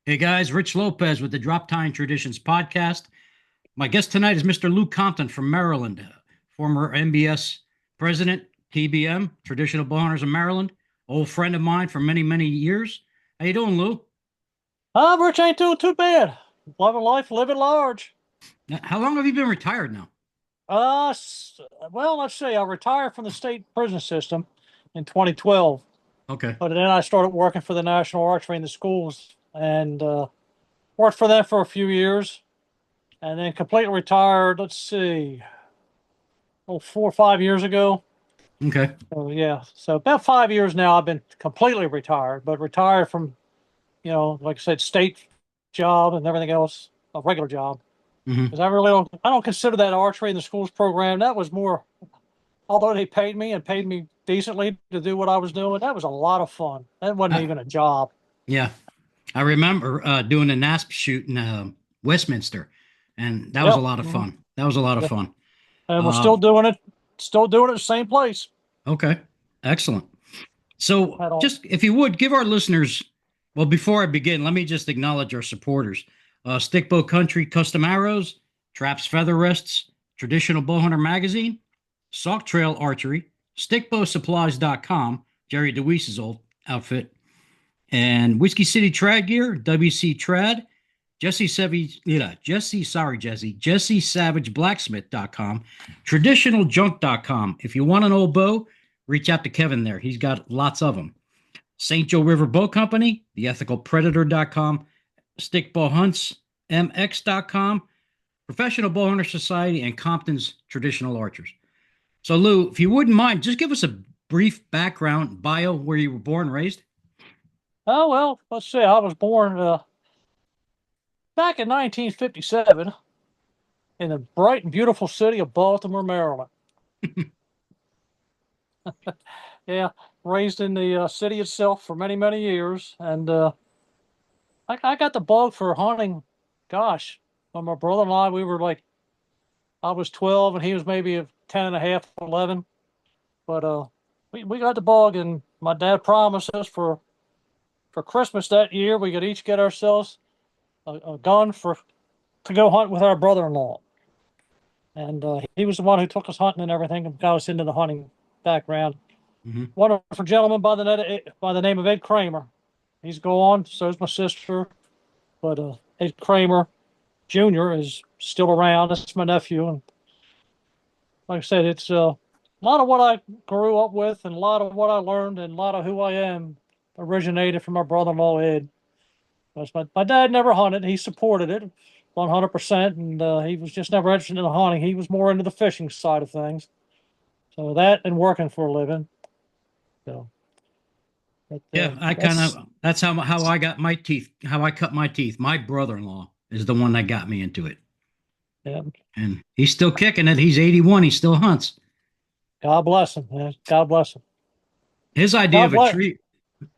Hey guys, Rich Lopez with the Drop Time Traditions podcast. My guest tonight is Mr. Lou Compton from Maryland, former MBS president, TBM, Traditional Bowhunters of Maryland, old friend of mine for many, many years. How you doing, Lou? Rich ain't doing too bad. Loving life, living large. How long have you been retired now? Well, let's see. I retired from the state prison system in 2012, Okay. but then I started working for the National Archery in the schools and worked for them for a few years, and then completely retired. Let's see, 4 or 5 years ago. Okay. So yeah, so about 5 years now. I've been completely retired, but retired from like I said, state job and everything else, a regular job. Hmm. Because I don't consider that archery in the schools program. That was more, although they paid me and paid me decently to do what I was doing, that was a lot of fun. That wasn't Uh, even a job. yeah, I remember doing a NASP shoot in Westminster, and that was a Yep. lot of fun. That was a lot of Yeah. fun. And we're Uh, still doing it at the same place. okay, excellent. So, At all. just if you would give our listeners, well, before I begin, let me just acknowledge our supporters: Stickbow Country Custom Arrows, Traps Feather Rests, Traditional Bowhunter Magazine, Salk Trail Archery, StickbowSupplies.com, Jerry DeWeese's old outfit, and Whiskey City Trad Gear, WC Trad, Jesse Savage Blacksmith.com, TraditionalJunk.com. If you want an old bow, reach out to Kevin there. He's got lots of them. St. Joe River Bow Company, theethicalpredator.com, stickbowhuntsmx.com, Professional Bowhunter Society, and Compton's Traditional Archers. So, Lou, if you wouldn't mind, just give us a brief background bio where you were born and raised. Oh, well, let's see. I was born back in 1957 in the bright and beautiful city of Baltimore, Maryland. Yeah, raised in the city itself for many, many years. And I got the bug for hunting. Gosh, when my brother and we were like, I was 12 and he was maybe a 10 and a half, 11. But we got the bug, and my dad promised us for Christmas that year we could each get ourselves a gun for to go hunt with our brother-in-law. And he was the one who took us hunting and everything and got us into the hunting background. Mm-hmm. Wonderful gentleman by the name of Ed Kramer. He's gone, so's my sister. But Ed Kramer Jr. is still around. That's my nephew. And like I said, it's a lot of what I grew up with and a lot of what I learned and a lot of who I am originated from my brother-in-law, Ed. Because my dad never hunted. He supported it 100%. And he was just never interested in the hunting. He was more into the fishing side of things. So that and working for a living. So but, Yeah, I kind that's, of that's how I got my teeth, how I cut my teeth. My brother-in-law is the one that got me into it. yeah, And he's still kicking it. He's 81, he still hunts. God bless him, man. God bless him. His idea God of a bless, tree,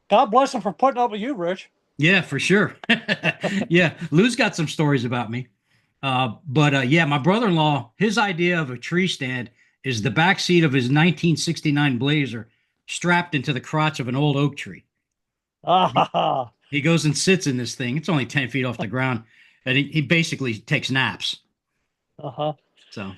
God bless him for putting up with you, Rich. yeah, for sure. Yeah, Lou's got some stories about me. But yeah, my brother-in-law, his idea of a tree stand is the back seat of his 1969 Blazer strapped into the crotch of an old oak tree. He, Ah, he goes and sits in this thing. It's only 10 feet off the ground, and he basically takes naps. uh-huh. So,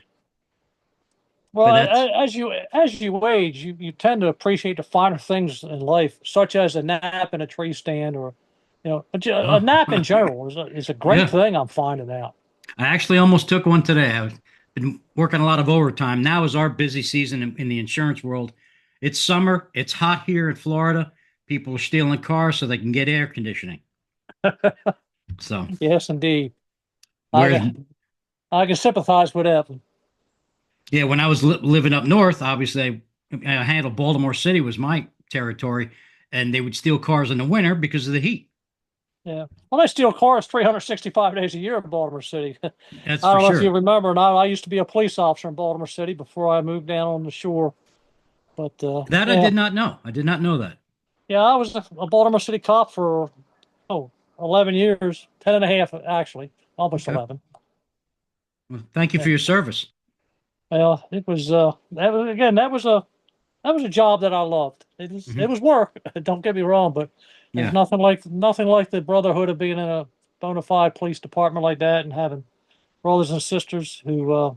but Well, that's as you age, you tend to appreciate the finer things in life, such as a nap in a tree stand, or a oh nap in general is a great yeah. thing. I'm finding out. I actually almost took one today. I've been working a lot of overtime. Now is our busy season in the insurance world. It's summer. It's hot here in Florida. People are stealing cars so they can get air conditioning. So, Yes, indeed. I whereas, can I can sympathize with that. yeah, when I was living up north, obviously, I handled Baltimore City was my territory, and they would steal cars in the winter because of the heat. Yeah. Well, they steal cars 365 days a year in Baltimore City. I That's for don't know if you sure. remember, and I used to be a police officer in Baltimore City before I moved down on the shore. But That I yeah, did not know. I did not know that. yeah, I was a Baltimore City cop for oh 11 years, 10 and a half actually, almost Okay. 11. Well, thank you Yeah. for your service. Well, it was that was again that was a that was a job that I loved. Hmm. it was work. Don't get me wrong, but there's Yeah. nothing like the brotherhood of being in a bona fide police department like that and having brothers and sisters who were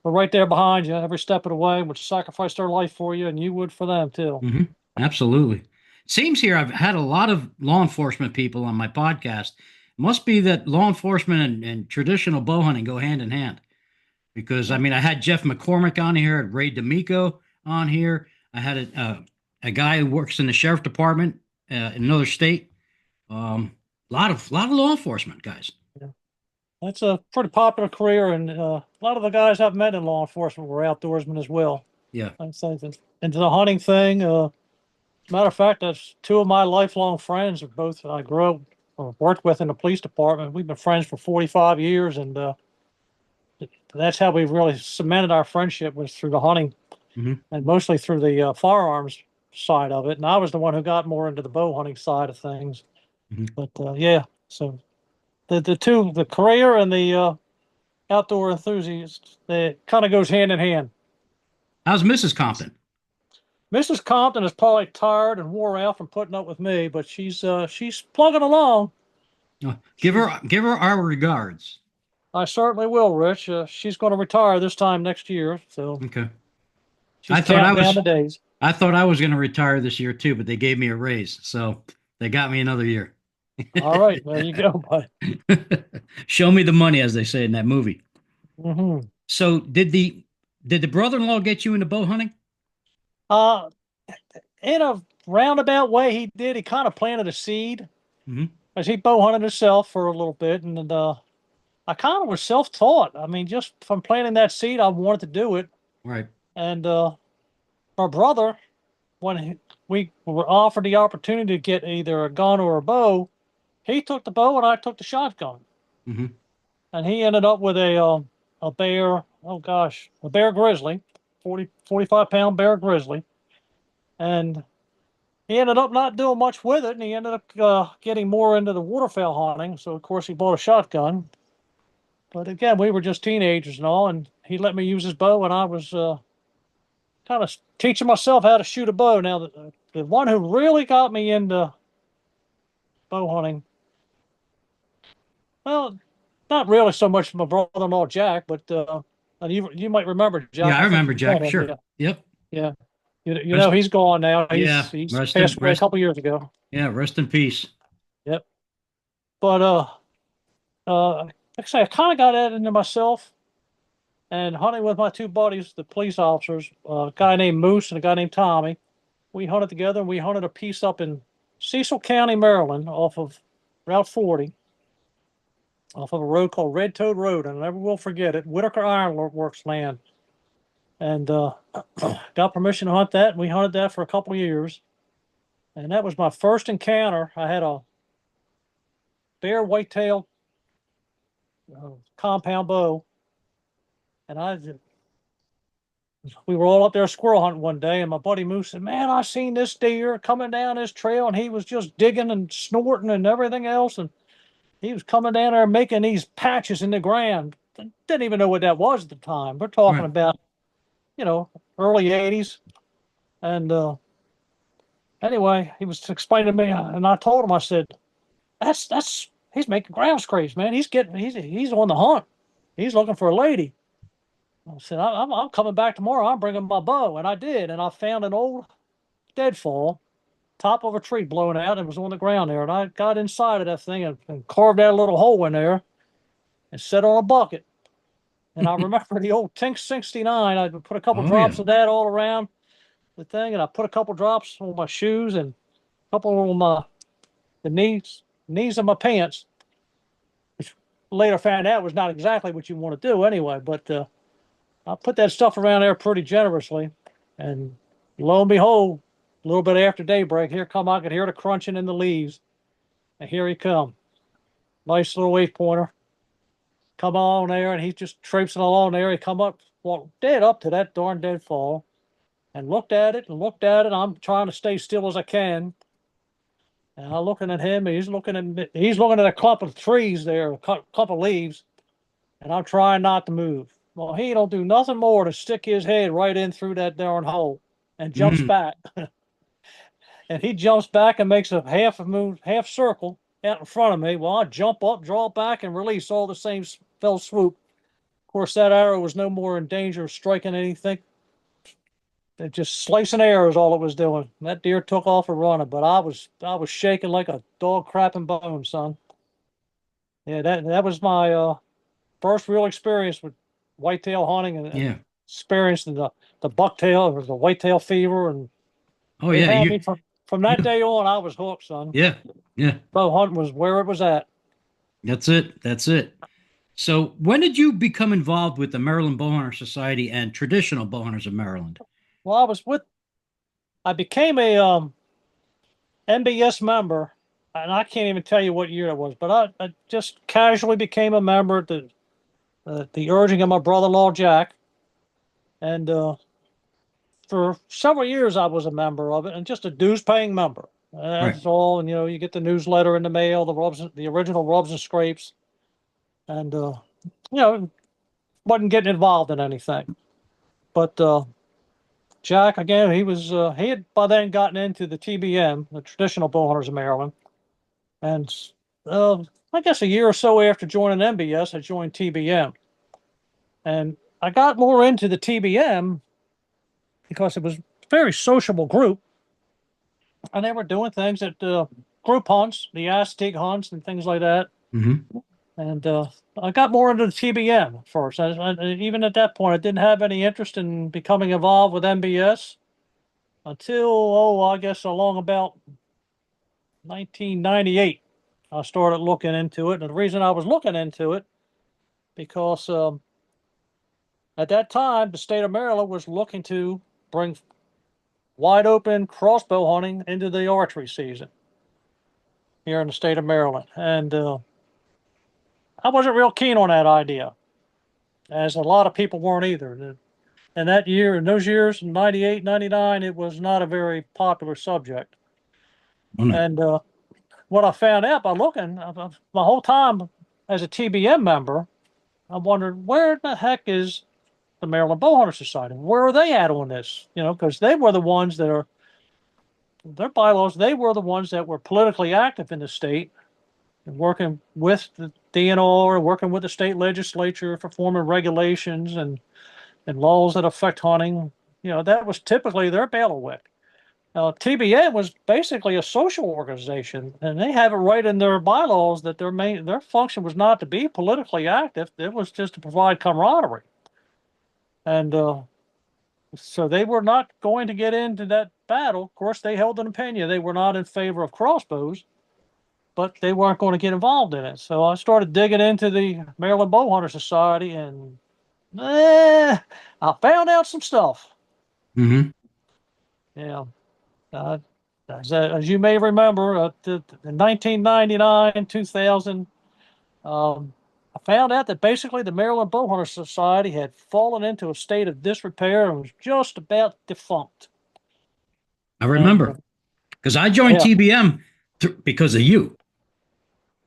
right there behind you every step of the way, would sacrifice their life for you, and you would for them too. Hmm. Absolutely. Seems here I've had a lot of law enforcement people on my podcast. Must be that law enforcement and traditional bow hunting go hand in hand. Because I mean, I had Jeff McCormick on here, I had Ray D'Amico on here. I had a guy who works in the sheriff department in another state. Lot of law enforcement guys. Yeah. That's a pretty popular career, and a lot of the guys I've met in law enforcement were outdoorsmen as well. Yeah. I think that into the hunting thing. Matter of fact, that's two of my lifelong friends. Are both I grew up or worked with in the police department. We've been friends for 45 years, and that's how we really cemented our friendship was through the hunting Hmm. and mostly through the firearms side of it. And I was the one who got more into the bow hunting side of things. Hmm. But yeah, so the career and the outdoor enthusiast, it kind of goes hand in hand. How's Mrs. Compton? Mrs. Compton is probably tired and wore out from putting up with me, but she's plugging along. She's Give her our regards. I certainly will, Rich. She's going to retire this time next year, so Okay. she's counting down the days. I thought I was going to retire this year too, but they gave me a raise, so they got me another year. All right, there you go, bud. Show me the money, as they say in that movie. Hmm. So did the brother-in-law get you into bow hunting? Uh, in a roundabout way, he did. He kind of planted a seed Hmm. as he bow hunted himself for a little bit, and I kind of was self-taught. I mean, just from planting that seed, I wanted to do it. Right. And my brother, when we were offered the opportunity to get either a gun or a bow, he took the bow and I took the shotgun. Hmm. And he ended up with a bear, oh gosh, a bear grizzly, 45 pound bear grizzly. And he ended up not doing much with it, and he ended up getting more into the waterfowl hunting. So, of course, he bought a shotgun. But again, we were just teenagers and all, and he let me use his bow, and I was kind of teaching myself how to shoot a bow. Now, the one who really got me into bow hunting, well, not really so much my brother-in-law Jack, but you might remember Jack. Yeah, I I think remember you know Jack. him. Sure. Yeah, Yep. yeah. You know Rest, he's gone now. yeah. He's passed away a couple years ago. Yeah. Rest in peace. Yep. But like I say, I kind of got that into myself and hunting with my two buddies, the police officers, a guy named Moose and a guy named Tommy. We hunted together, and we hunted a piece up in Cecil County, Maryland, off of Route 40, off of a road called Red Toad Road, and I never will forget it. Whitaker Iron Works land, and got permission to hunt that. And we hunted that for a couple of years, and that was my first encounter. I had a bear whitetail compound bow, and we were all up there squirrel hunting one day, and my buddy Moose said, "Man, I seen this deer coming down this trail, and he was just digging and snorting and everything else, and he was coming down there making these patches in the ground." Didn't even know what that was at the time. We're talking Right. about, early '80s, and anyway, he was explaining to me, and I told him, I said, "That's he's making ground scrapes, man. He's on the hunt. He's looking for a lady." I said, I'm coming back tomorrow. I'm bringing my bow." And I did. And I found an old deadfall, top of a tree blown out. It was on the ground there. And I got inside of that thing and carved out a little hole in there and set on a bucket. And I remember the old Tink 69. I put a couple Oh yeah. drops of that all around the thing. And I put a couple drops on my shoes and a couple on the knees of my pants, which later found out was not exactly what you want to do anyway. But I put that stuff around there pretty generously, and lo and behold, a little bit after daybreak, here come I could hear the crunching in the leaves, and here he come, nice little wave pointer, come on there, and he's just traipsing along there. He come up, walked dead up to that darn deadfall, and looked at it and looked at it. I'm trying to stay still as I can, and I'm looking at him. And he's looking at a clump of trees there, a clump of leaves, and I'm trying not to move. Well, he don't do nothing more to stick his head right in through that darn hole. and jumps Mm. back. And he jumps back and makes a half move, half circle out in front of me. Well, I jump up, draw back, and release all the same fell swoop. Of course, that arrow was no more in danger of striking anything. It just slicing air is all it was doing. That deer took off and running, but I was shaking like a dog crapping bone, son. Yeah, that was my first real experience with whitetail hunting and Yeah. experiencing the bucktail or the whitetail fever, and Oh it yeah. had me from that You, day on. I was hooked, son. yeah. Yeah. Bow hunting was where it was at. That's it. That's it. So when did you become involved with the Maryland Bowhunter Society and traditional bowhunters of Maryland? Well, I became a NBS member, and I can't even tell you what year it was, but I just casually became a member at the urging of my brother-in-law Jack, and for several years I was a member of it, and just a dues-paying member. Right. That's all, and you get the newsletter in the mail, the original rubs and scrapes, and wasn't getting involved in anything. But Jack, again, he had by then gotten into the TBM, the traditional bowhunters of Maryland, and I guess a year or so after joining NBS, I joined TBM, and I got more into the TBM because it was a very sociable group, and they were doing things at group hunts, the Aztec hunts, and things like that. Hmm. And I got more into the TBM first. Even at that point, I didn't have any interest in becoming involved with NBS until, I guess along about 1998. I started looking into it. And the reason I was looking into it, because at that time, the state of Maryland was looking to bring wide open crossbow hunting into the archery season here in the state of Maryland. And I wasn't real keen on that idea, as a lot of people weren't either. And that year, in those years, 98, 99, it was not a very popular subject. Oh no. And what I found out by looking, my whole time as a TBM member, I wondered, where the heck is the Maryland Bowhunter Society? Where are they at on this? Because they were the ones that are, their bylaws, they were the ones that were politically active in the state, and working with the DNR, working with the state legislature for forming regulations and laws that affect hunting. That was typically their bailiwick. TBN was basically a social organization, and they have it right in their bylaws that their function was not to be politically active. It was just to provide camaraderie, and so they were not going to get into that battle. Of course, they held an opinion. They were not in favor of crossbows, but they weren't going to get involved in it. So I started digging into the Maryland Bowhunter Society, and I found out some stuff. Hmm. Yeah. Uh, as you may remember, in 1999, 2000, I found out that basically the Maryland Bowhunter Society had fallen into a state of disrepair and was just about defunct. I And remember because I joined yeah, TBM because of you.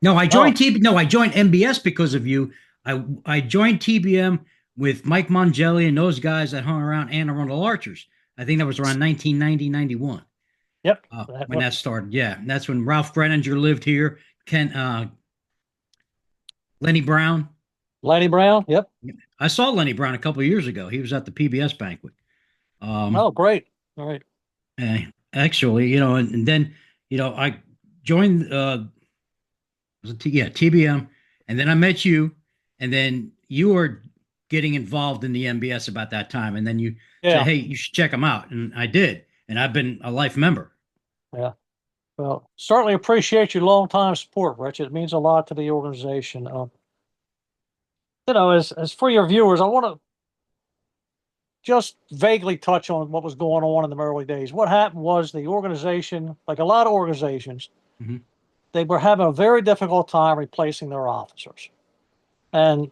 No, I oh, joined TB. No, I joined MBS because of you. I joined TBM with Mike Mongelli and those guys that hung around Anne Arundel Archers. I think that was around 1990, 91. yep, When that started. Yeah, and that's when Ralph Brenninger lived here. Ken, Lenny Brown. Lanny Brown, yep. I saw Lenny Brown a couple of years ago. He was at the PBS banquet. Oh, great. All right. Actually, and then, I joined, TBM, and then I met you, and then you were getting involved in the MBS about that time, and then you said, Yeah, "Hey, you should check them out," and I did, and I've been a life member. yeah. Well, certainly appreciate your long time support, Rich. It means a lot to the organization. As for your viewers, I want to just vaguely touch on what was going on in the early days. What happened was the organization, like a lot of organizations, Hmm. they were having a very difficult time replacing their officers. And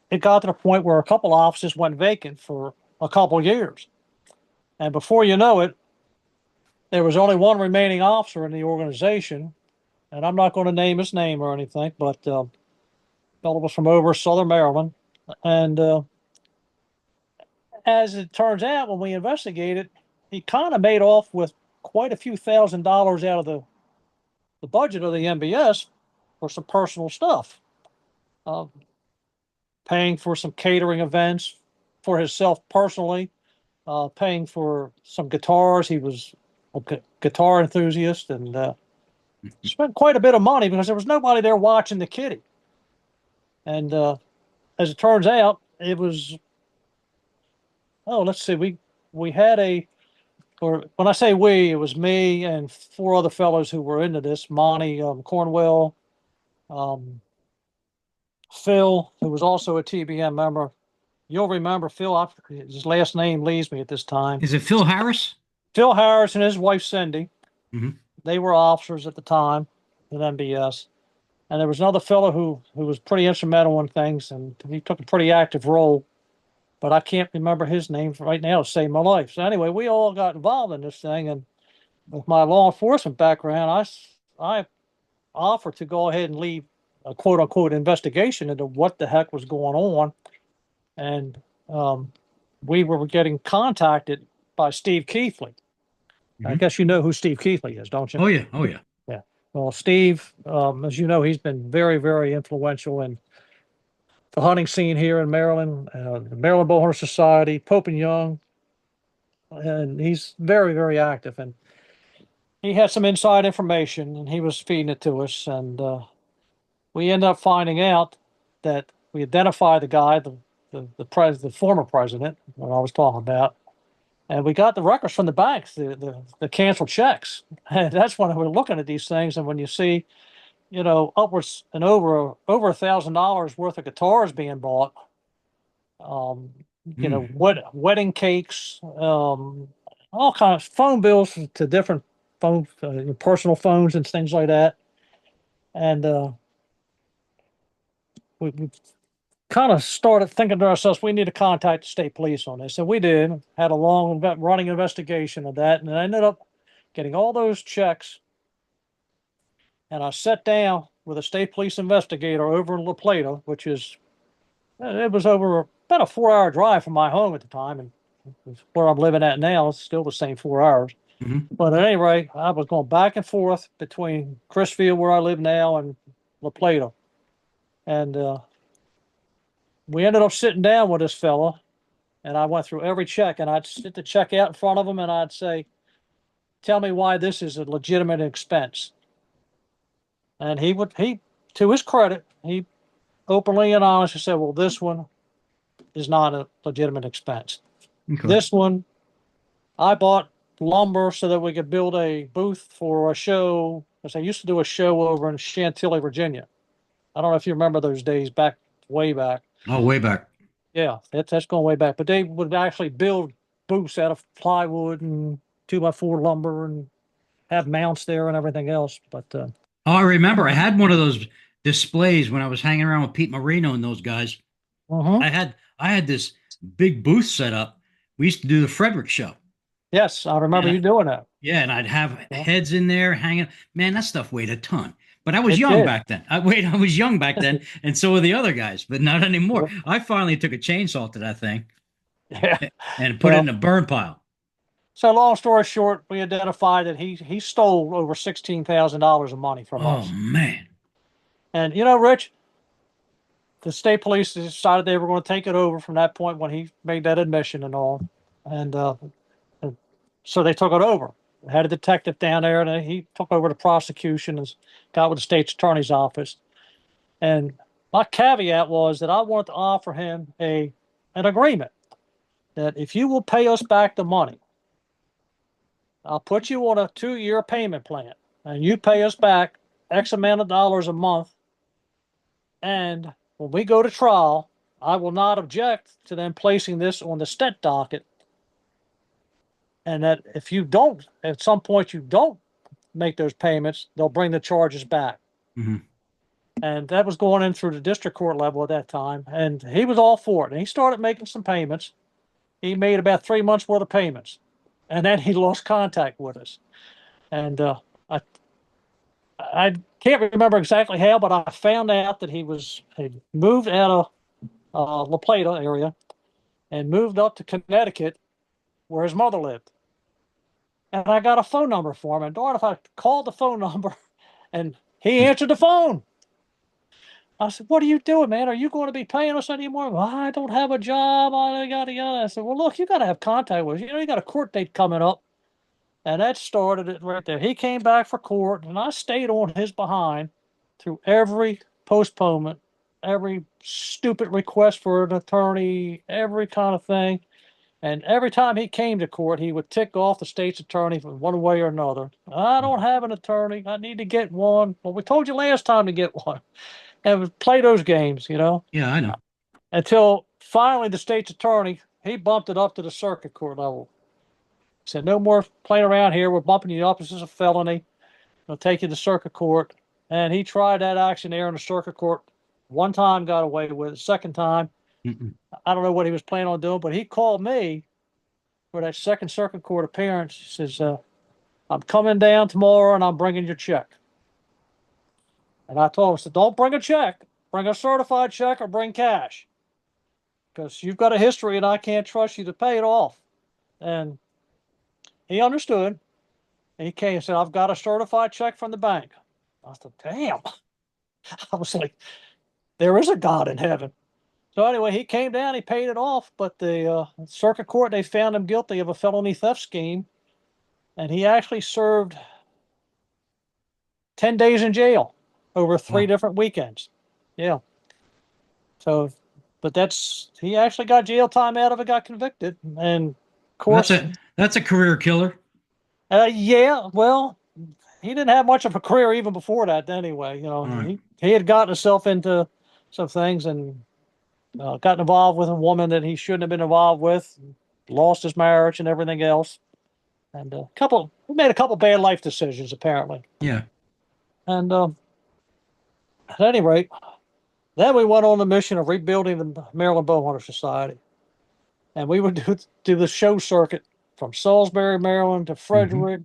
it got to the point where a couple offices went vacant for a couple of years. And before you know it, there was only one remaining officer in the organization. And I'm not going to name his name or anything, but fellow was from over Southern Maryland. And as it turns out, when we investigated, he kind of made off with quite a few $1,000s out of the budget of the MBS for some personal stuff, uh, paying for some catering events for himself personally, paying for some guitars. He was a guitar enthusiast and spent quite a bit of money because there was nobody there watching the kitty. And as it turns out, it was, oh, let's see, we had or when I say we, it was me and four other fellows who were into this. Monty Cornwell, um, Phil, who was also a TBM member. You'll remember Phil. His last name leaves me at this time. Is it Phil Harris? Phil Harris and his wife Cindy. Mm-hmm. They were officers at the time at MBS. And there was another fellow who was pretty instrumental in things, and he took a pretty active role. But I can't remember his name right now to save my life. So anyway, we all got involved in this thing, and with my law enforcement background, I offered to go ahead and lead a quote unquote investigation into what the heck was going on. And we were getting contacted by Steve Keithley. I guess you know who Steve Keithley is, don't you? Oh yeah, oh yeah. Yeah. Well, Steve, as you know, he's been very, very influential in the hunting scene here in Maryland, the Maryland Bowhunters Society, Pope and Young, and he's very, very active. And he had some inside information, and he was feeding it to us. And we ended up finding out that we identified the guy, the former president, what I was talking about, and we got the records from the banks, the canceled checks. And that's when we're looking at these things, and when you see, upwards and over $1,000 worth of guitars being bought, wedding cakes, all kinds of phone bills to different phone, personal phones and things like that. And we kind of started thinking to ourselves, we need to contact the state police on this. And we did, had a long running investigation of that. And I ended up getting all those checks. And I sat down with a state police investigator over in La Plata, which is, it was over about a 4-hour drive from my home at the time. And where I'm living at now, it's still the same 4 hours. Mm-hmm. But at any rate, I was going back and forth between Chrisfield, where I live now, and La Plata. And we ended up sitting down with this fella, and I went through every check, and I'd sit the check out in front of him, and I'd say, tell me why this is a legitimate expense. And he, to his credit, he openly and honestly said, well, this one is not a legitimate expense. Okay. This one, I bought lumber so that we could build a booth for a show, because I used to do a show over in Chantilly, Virginia. I don't know if you remember those days back, way back. Oh, way back. Yeah, that's going way back. But they would actually build booths out of plywood and 2x4 lumber and have mounts there and everything else. But oh, I remember I had one of those displays when I was hanging around with Pete Marino and those guys. I had this big booth set up. We used to do the Frederick show. Yes, I remember you doing that. Yeah, and I'd have heads in there hanging. Man, that stuff weighed a ton. But I was young back then. I was young back then, and so were the other guys, but not anymore. I finally took a chainsaw to that thing, and put it in a burn pile. So, long story short, we identified that he stole over $16,000 of money from us. Oh man! And Rich, the state police decided they were going to take it over from that point when he made that admission and all, and so they took it over. Had a detective down there, and he took over the prosecution and got with the state's attorney's office. And my caveat was that I wanted to offer him an agreement that if you will pay us back the money, I'll put you on a 2-year payment plan, and you pay us back X amount of dollars a month. And when we go to trial, I will not object to them placing this on the stent docket. And that if you don't, at some point you don't make those payments, they'll bring the charges back. Mm-hmm. And that was going in through the district court level at that time. And he was all for it. And he started making some payments. He made about 3 months worth of payments. And then he lost contact with us. And I can't remember exactly how, but I found out that he moved out of La Plata area and moved up to Connecticut, where his mother lived. and I got a phone number for him. And darn if I called the phone number and he answered the phone. I said, "What are you doing, man? Are you going to be paying us anymore?" "Well, I don't have a job. I got to." I said, "Well, look, you got to have contact with us. You know, you got a court date coming up." And that started it right there. He came back for court, and I stayed on his behind through every postponement, every stupid request for an attorney, every kind of thing. And every time he came to court, he would tick off the state's attorney from one way or another. "I don't have an attorney. I need to get one." "Well, we told you last time to get one." And would play those games, Yeah, I know. until finally the state's attorney, he bumped it up to the circuit court level. He said, "No more playing around here. We're bumping you up. This is a felony. We'll take you to circuit court." And he tried that action there in the circuit court. One time got away with it. Second time, Mm-mm. I don't know what he was planning on doing, but he called me for that second circuit court appearance. He says, "I'm coming down tomorrow and I'm bringing your check." And I told him, I said, "Don't bring a check. Bring a certified check or bring cash, because you've got a history and I can't trust you to pay it off." And he understood. He came and said, "I've got a certified check from the bank." I said, "Damn." I was like, there is a God in heaven. So anyway, he came down, he paid it off, but the circuit court, they found him guilty of a felony theft scheme, and he actually served 10 days in jail over three Wow. different weekends. Yeah. So, but he actually got jail time out of it, got convicted. And of That's course, a career killer. yeah, well, he didn't have much of a career even before that anyway. All right. He had gotten himself into some things and got involved with a woman that he shouldn't have been involved with, lost his marriage and everything else. And he made a couple bad life decisions apparently. Yeah. And at any rate, then we went on the mission of rebuilding the Maryland Bowhunters Society, and we would do the show circuit from Salisbury, Maryland to Hmm. Frederick,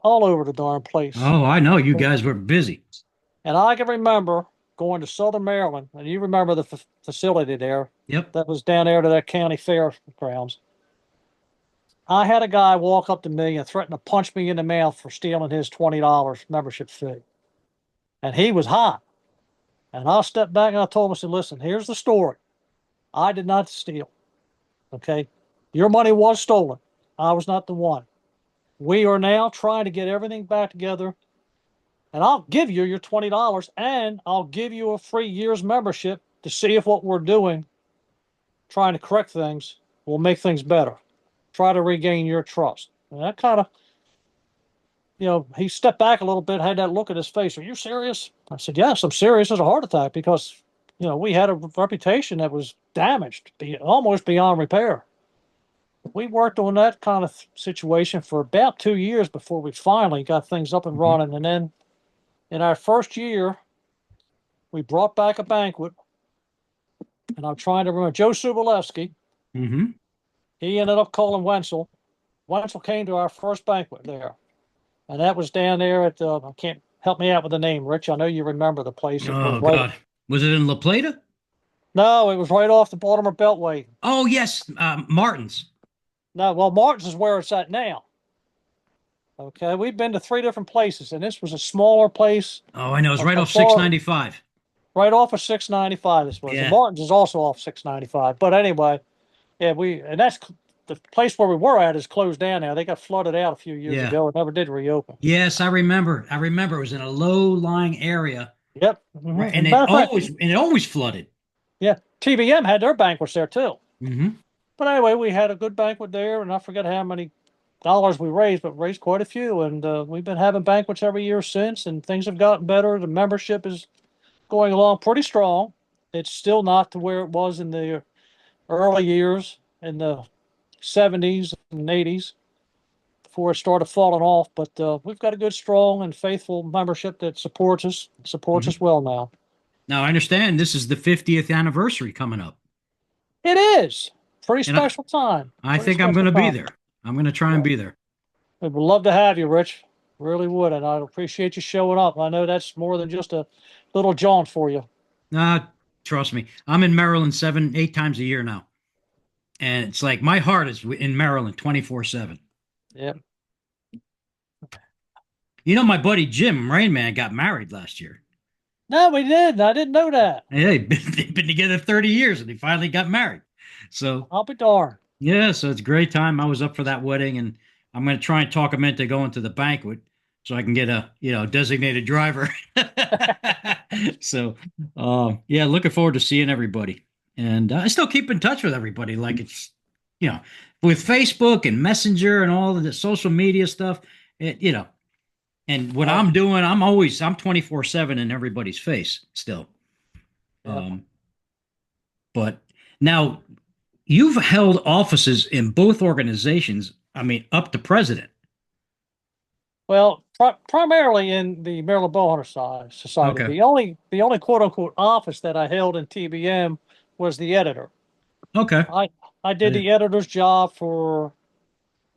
all over the darn place. Oh, I know. You guys were busy. And I can remember going to Southern Maryland, and you remember the facility there Yep. that was down there to that county fair grounds. I had a guy walk up to me and threaten to punch me in the mouth for stealing his $20 membership fee. And he was hot. And I stepped back and I told him, I said, "Listen, here's the story. I did not steal. Okay. Your money was stolen. I was not the one. We are now trying to get everything back together. And I'll give you your $20 and I'll give you a free year's membership to see if what we're doing, trying to correct things, will make things better. Try to regain your trust." And that kind of, he stepped back a little bit, had that look at his face. "Are you serious?" I said, "Yes, I'm serious as a heart attack because, we had a reputation that was damaged, almost beyond repair." We worked on that kind of situation for about 2 years before we finally got things up and Hmm. running. And then in our first year, we brought back a banquet. And I'm trying to remember Joe Subalewski. Hmm. He ended up calling Wenzel. Wenzel came to our first banquet there. And that was down there at, I can't help me out with the name, Rich. I know you remember the place. It was Oh right. God. Was it in La Plata? No, it was right off the Baltimore Beltway. Oh yes, Martin's. No, well, Martin's is where it's at now. Okay, we've been to three different places, and this was a smaller place, Oh, I know. It's right a off far 695. right off of 695. This was, and Yeah. Martin's is also off 695. But anyway, yeah, and that's the place where we were at is closed down now. They got flooded out a few years Yeah. ago and never did reopen. Yes, I remember. I remember it was in a low-lying area, Yep. right? And matter of fact, And it always flooded. yeah, TBM had their banquets there too. Hmm. But anyway, we had a good banquet there, and I forget how many dollars we raised, but raised quite a few. And we've been having banquets every year since, and things have gotten better. The membership is going along pretty strong. It's still not to where it was in the early years in the 70s and 80s before it started falling off. But we've got a good, strong, and faithful membership that supports us Hmm. well now. Now I understand this is the 50th anniversary coming up, It is pretty and special time. I Pretty think I'm going special to be time. there. I'm going to try and Yeah. be there. We would love to have you, Rich. Really would, and I appreciate you showing up. I know that's more than just a little jaunt for you. Uh, Trust me. I'm in Maryland 7, 8 times a year now, and it's like my heart is in Maryland 24/7. Yeah. You know, my buddy Jim Rain Man got married last year. No, we didn't. I didn't know that. Yeah, they've been together 30 years and they finally got married. So, I'll be darned. yeah, so it's a great time. I was up for that wedding and I'm going to try and talk him into going to the banquet so I can get a, designated driver. So, yeah, looking forward to seeing everybody. And I still keep in touch with everybody. Like it's, you know, with Facebook and Messenger and all of the social media stuff, and what Uh, I'm doing, I'm 24/7 in everybody's face still. yeah. Um, but now you've held offices in both organizations. I mean, up to president. Well, primarily in the Maryland Bowhunter Society. Okay. The only quote unquote office that I held in TBM was the editor. Okay. I I did the editor's job for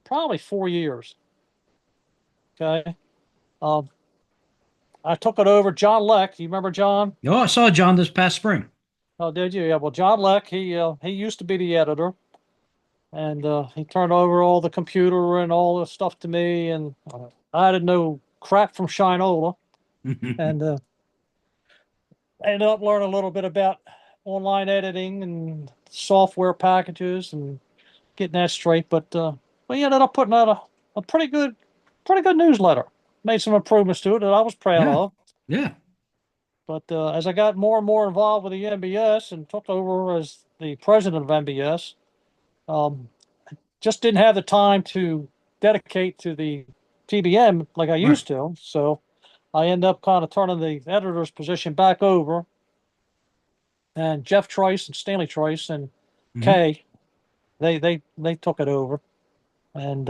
probably 4 years. Okay. Um, I took it over. John Leck, you remember John? Oh, I saw John this past spring. Oh, did you? Yeah. Well, John Leck, he used to be the editor, and he turned over all the computer and all the stuff to me, and I didn't know crap from Shinola, and I ended up learning a little bit about online editing and software packages and getting that straight. But we ended up putting out a pretty good newsletter. Made some improvements to it that I was proud Yeah. of. Yeah. But as I got more and more involved with the MBS and took over as the president of MBS, um, just didn't have the time to dedicate to the TBM like I Right. used to. So I end up kind of turning the editor's position back over. And Jeff Trice and Stanley Trice and Hmm. Kay, they took it over. And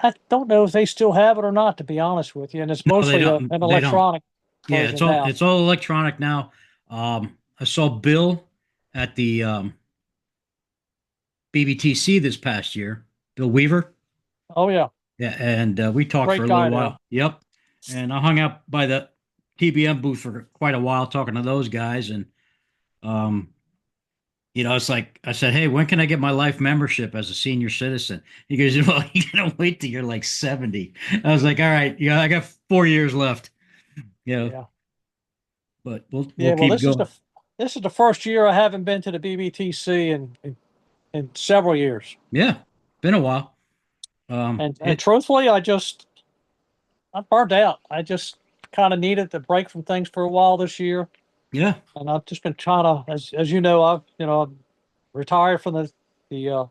I don't know if they still have it or not, to be honest with you. And it's No, they mostly don't. an They don't. electronic Yeah, version now. it's all electronic now. I saw Bill at the BBTC this past year. Bill Weaver. Oh yeah, Yeah, and we talked for great a little guy now. while. Yep. And I hung out by the TBM booth for quite a while talking to those guys. And, um, it's like I said, hey, when can I get my life membership as a senior citizen? He goes, well, you're going to wait till you're like 70. I was like, all right, yeah, I got 4 years left, you know, Yeah, but we'll yeah. Well, keep this is going. the first year I haven't been to the BBTC in several years. Yeah, been a while. And truthfully, I burned out. I just kind of needed the break from things for a while this year, Yeah, and I've just been trying to, as you know, I've retired from the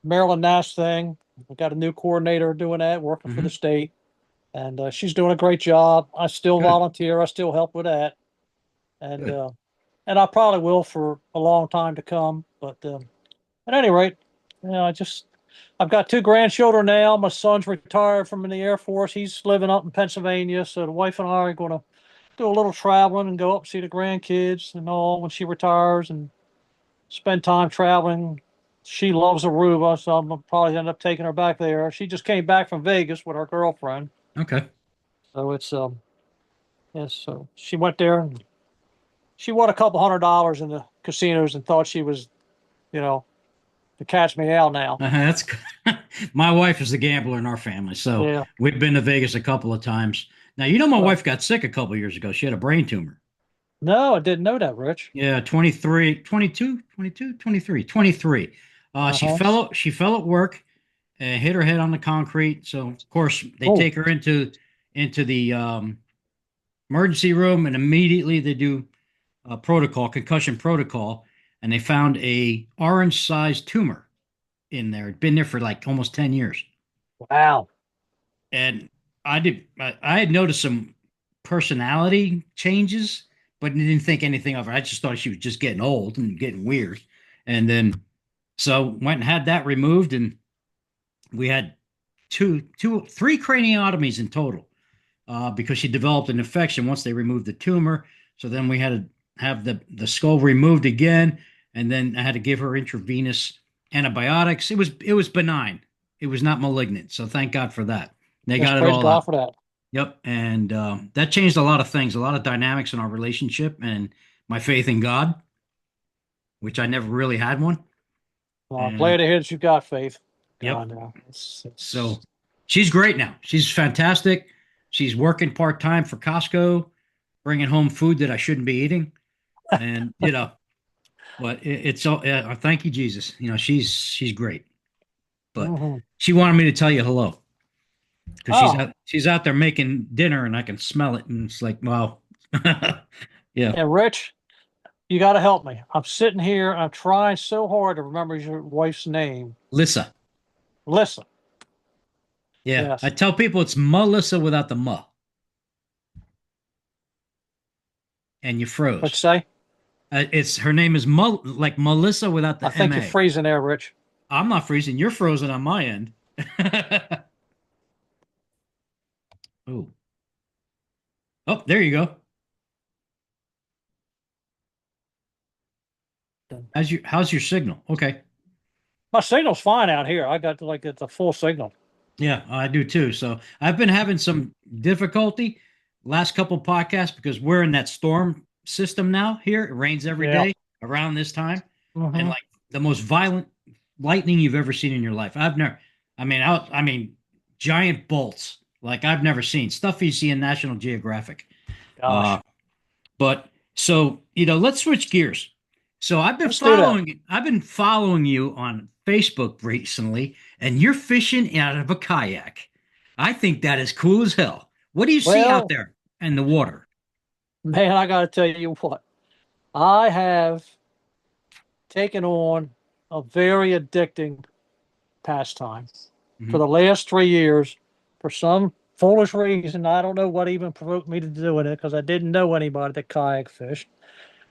Maryland NASP thing. We got a new coordinator doing that, working for hmm, the state, and she's doing a great job. I still good, volunteer. I still help with that, and good. I probably will for a long time to come. But at any rate, I've got two grandchildren now. My son's retired from the Air Force. He's living up in Pennsylvania, so the wife and I are going to do a little traveling and go up and see the grandkids and all when she retires and spend time traveling. She loves Aruba, so I'm probably end up taking her back there. She just came back from Vegas with her girlfriend, Okay. so it's yes. So she went there and she won a couple $100 in the casinos and thought she was, you know, to catch me out now. That's my wife is a gambler in our family, so Yeah. we've been to Vegas a couple of times. Now, my Well, wife got sick a couple of years ago. She had a brain tumor. no, I didn't know that, Rich. Yeah, 23, 22, 22, 23, 23. She Uh-huh. fell at work and hit her head on the concrete. So, of course, they Oh, take her into the emergency room and immediately they do a protocol, concussion protocol, and they found a orange-sized tumor in there. It'd been there for like almost 10 years. wow. And I had noticed some personality changes, but didn't think anything of her. I just thought she was just getting old and getting weird. And then so went and had that removed, and we had three craniotomies in total because she developed an infection once they removed the tumor. So then we had to have the skull removed again, and then I had to give her intravenous antibiotics. It was benign. It was not malignant. So thank God for that. They Yes, got it praise all God out. for that. Yep, and that changed a lot of things, a lot of dynamics in our relationship, and my faith in God, which I never really had one. I'm And glad to hear that you got faith. yep, God, now it's so She's great now. She's fantastic. She's working part-time for Costco, bringing home food that I shouldn't be eating. And, but it's all, thank you, Jesus. She's great. But Hmm. she wanted me to tell you hello because Oh, she's out there making dinner and I can smell it. And it's like, wow. Yeah. and Rich, you got to help me. I'm sitting here. I'm trying so hard to remember your wife's name. Lissa. Listen, Yeah. I yes. tell people it's Melissa without the mu. And you What'd froze. you say? It's her name is like Melissa without I the think you're MA. freezing there, Rich. I'm not freezing. You're frozen on my end. Oh, oh, there you go. How's your signal? Okay. My signal's fine out here. I got like it's a full signal. Yeah, I do too. So I've been having some difficulty last couple podcasts because we're in that storm system now here. It rains every Yeah. day around this time, and Hmm. like the most violent lightning you've ever seen in your life. I mean, giant bolts like I've never seen stuff you see in National Geographic. Uh, Gosh, but so let's switch gears. So let's do that. I've been following you on Facebook recently, and you're fishing out of a kayak. I think that is cool as hell. What do you see out Well, there in the water? man, I got to tell you what. I have taken on a very addicting pastime for Hmm. the last 3 years for some foolish reason. I don't know what even provoked me to doing it because I didn't know anybody that kayak fished.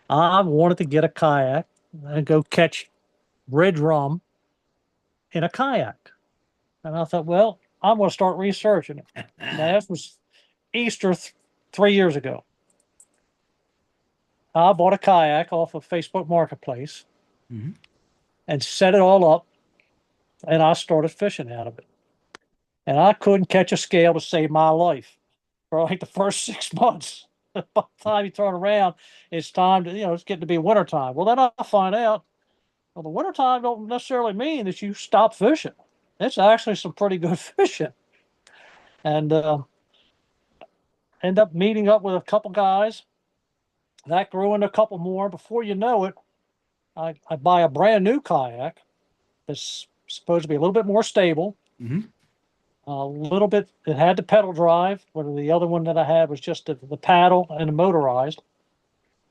I wanted to get a kayak and go catch red drum in a kayak. And I thought, well, I'm going to start researching it. Now, this was Easter 3 years ago. I bought a kayak off of Facebook Marketplace Hmm. and set it all up, and I started fishing out of it. And I couldn't catch a scale to save my life for like the first 6 months. By the time you turn around, it's time to, it's getting to be wintertime. Well, then I find out, well, the wintertime don't necessarily mean that you stop fishing. It's actually some pretty good fishing. And end up meeting up with a couple guys. That grew into a couple more. Before you know it, I buy a brand new kayak that's supposed to be a little bit more stable. Hmm. A little bit, it had the pedal drive, where the other one that I had was just the paddle and the motorized.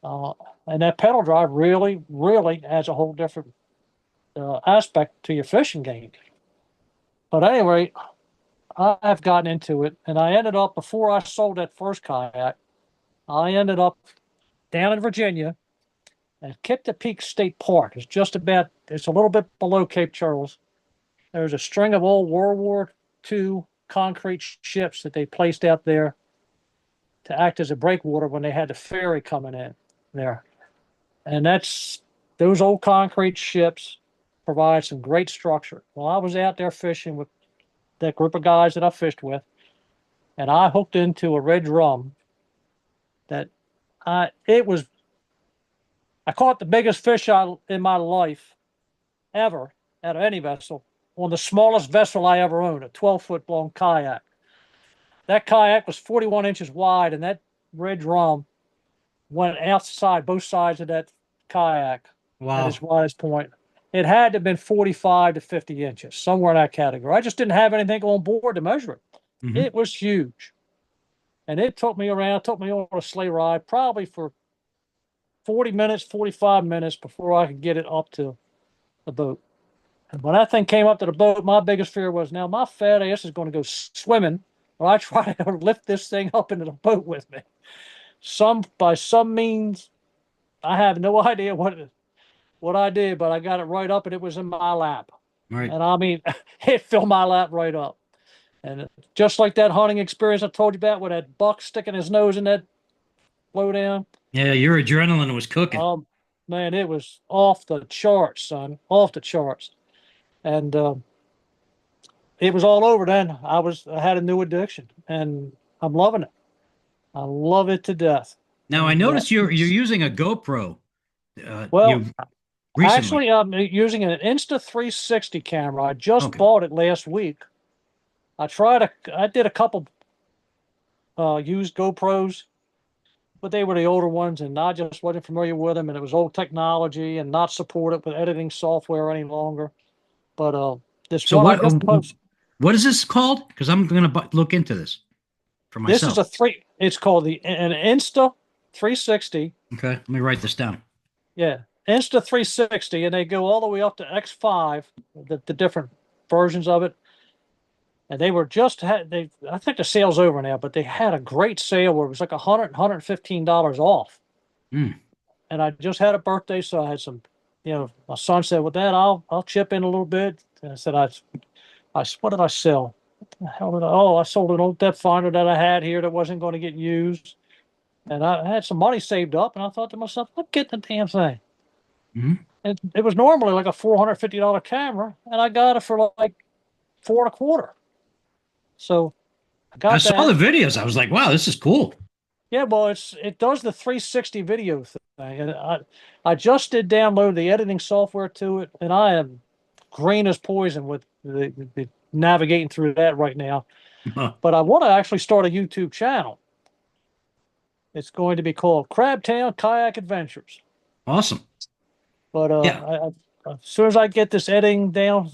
Uh, and that pedal drive really, really adds a whole different aspect to your fishing game. But anyway, I've gotten into it, and I ended up, before I sold that first kayak, I ended up down in Virginia at Chesapeake State Park. It's a little bit below Cape Charles. There's a string of old World War II concrete ships that they placed out there to act as a breakwater when they had the ferry coming in there. And those old concrete ships provide some great structure. Well, I was out there fishing with that group of guys that I fished with, and I hooked into a red drum that I caught the biggest fish in my life ever out of any vessel on the smallest vessel I ever owned, a 12-foot long kayak. That kayak was 41 inches wide, and that red drum went outside both sides of that kayak at its Wow. widest point. It had to have been 45 to 50 inches, somewhere in that category. I just didn't have anything on board to measure it. Hmm. It was huge. And it took me on a sleigh ride probably for 40 minutes, 45 minutes before I could get it up to the boat. And when that thing came up to the boat, my biggest fear was, now my fat ass is going to go swimming or I try to lift this thing up into the boat with me. By some means, I have no idea what I did, but I got it right up and it was in my lap. All right. And I mean, it filled my lap right up. And just like that hunting experience I told you about with that buck sticking his nose in that blow down, Yeah, your adrenaline was cooking. um, man, it was off the charts, son, off the charts. And it was all over then. I had a new addiction and I'm loving it. I love it to death. Now I And noticed you're using a GoPro. well, You recently. actually, I'm using an Insta 360 camera. I just Okay. bought it last week. I did a couple used GoPros, but they were the older ones, and I just wasn't familiar with them, and it was old technology and not supported with editing software any longer. But this So one I just posted. what is this called? Because I'm going to look into this for This is myself. a three. It's called an Insta 360. Okay, let me write this down. Yeah, Insta 360, and they go all the way up to X5, the different versions of it. And they were just had they. I think the sale's over now, but they had a great sale where it was like $115 off. Mm. And I just had a birthday, so I had some. My son said, "With that, I'll chip in a little bit." And I said, what did I sell? What the hell did I? Oh, I sold an old depth finder that I had here that wasn't going to get used, and I had some money saved up, and I thought to myself, "Let's get the damn thing." Mm. It was normally like a $450 camera, and I got it for like four and a quarter. So I I got saw the that. videos. I was like, wow, this is cool. Yeah, well, it does the 360 video thing, and I just did download the editing software to it, and I am green as poison with the navigating through that right now. But I want to actually start a YouTube channel. It's going to be called Crabtown Kayak Adventures. Awesome. But Yeah. as soon as I get this editing down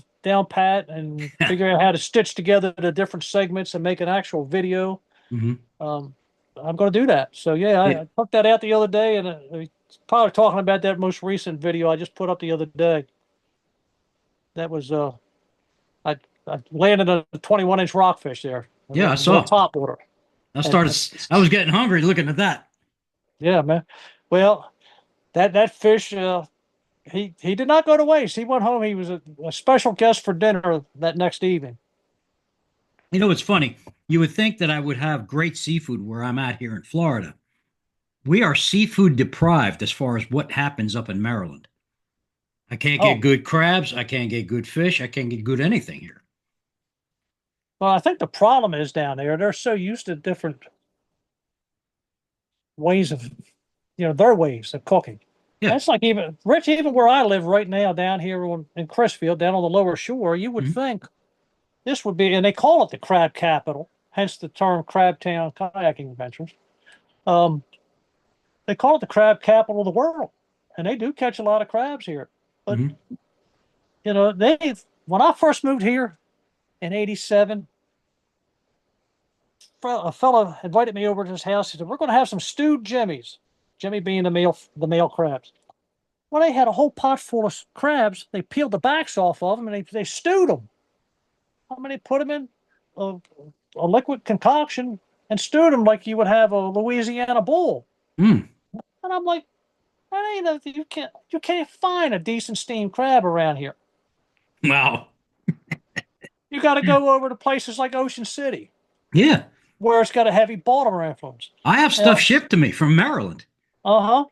pat and figure out how to stitch together the different segments and make an actual video, Hmm. um, I'm going to do that. So yeah, Yeah. I took that out the other day, and probably talking about that most recent video I just put up the other day. That was I I landed a 21-inch rockfish there, a Yeah, I little saw. top water, and I was getting hungry looking at that. yeah, man. Well, that fish he did not go to waste. He went home. He was a special guest for dinner that next evening. You know, it's funny. You would think that I would have great seafood where I'm at here in Florida. We are seafood deprived as far as what happens up in Maryland. I can't get Oh, good crabs. I can't get good fish. I can't get good anything here. well, I think the problem is down there. They're so used to different ways of, their ways of cooking. Yeah. That's like even Rich, even where I live right now down here in Chrisfield, down on the lower shore, you would Mhm. think this would be, and they call it the crab capital, hence the term Crabtown Kayaking Adventures. Um, they call it the crab capital of the world, and they do catch a lot of crabs here. But Mhm. they when I first moved here in '87, a fellow invited me over to his house. He said, "We're going to have some stewed jimmies." Jimmy being the male crabs. Well, they had a whole pot full of crabs. They peeled the backs off of them and they stewed them. I mean, they put them in a, a liquid concoction and stewed them like you would have a Louisiana bowl. Mm. And I'm like, that ain't you can't find a decent steamed crab around here. Wow. You got to go over to places like Ocean City Yeah. where it's got a heavy Baltimore influence. I have stuff Now, shipped to me from Maryland. uh-huh.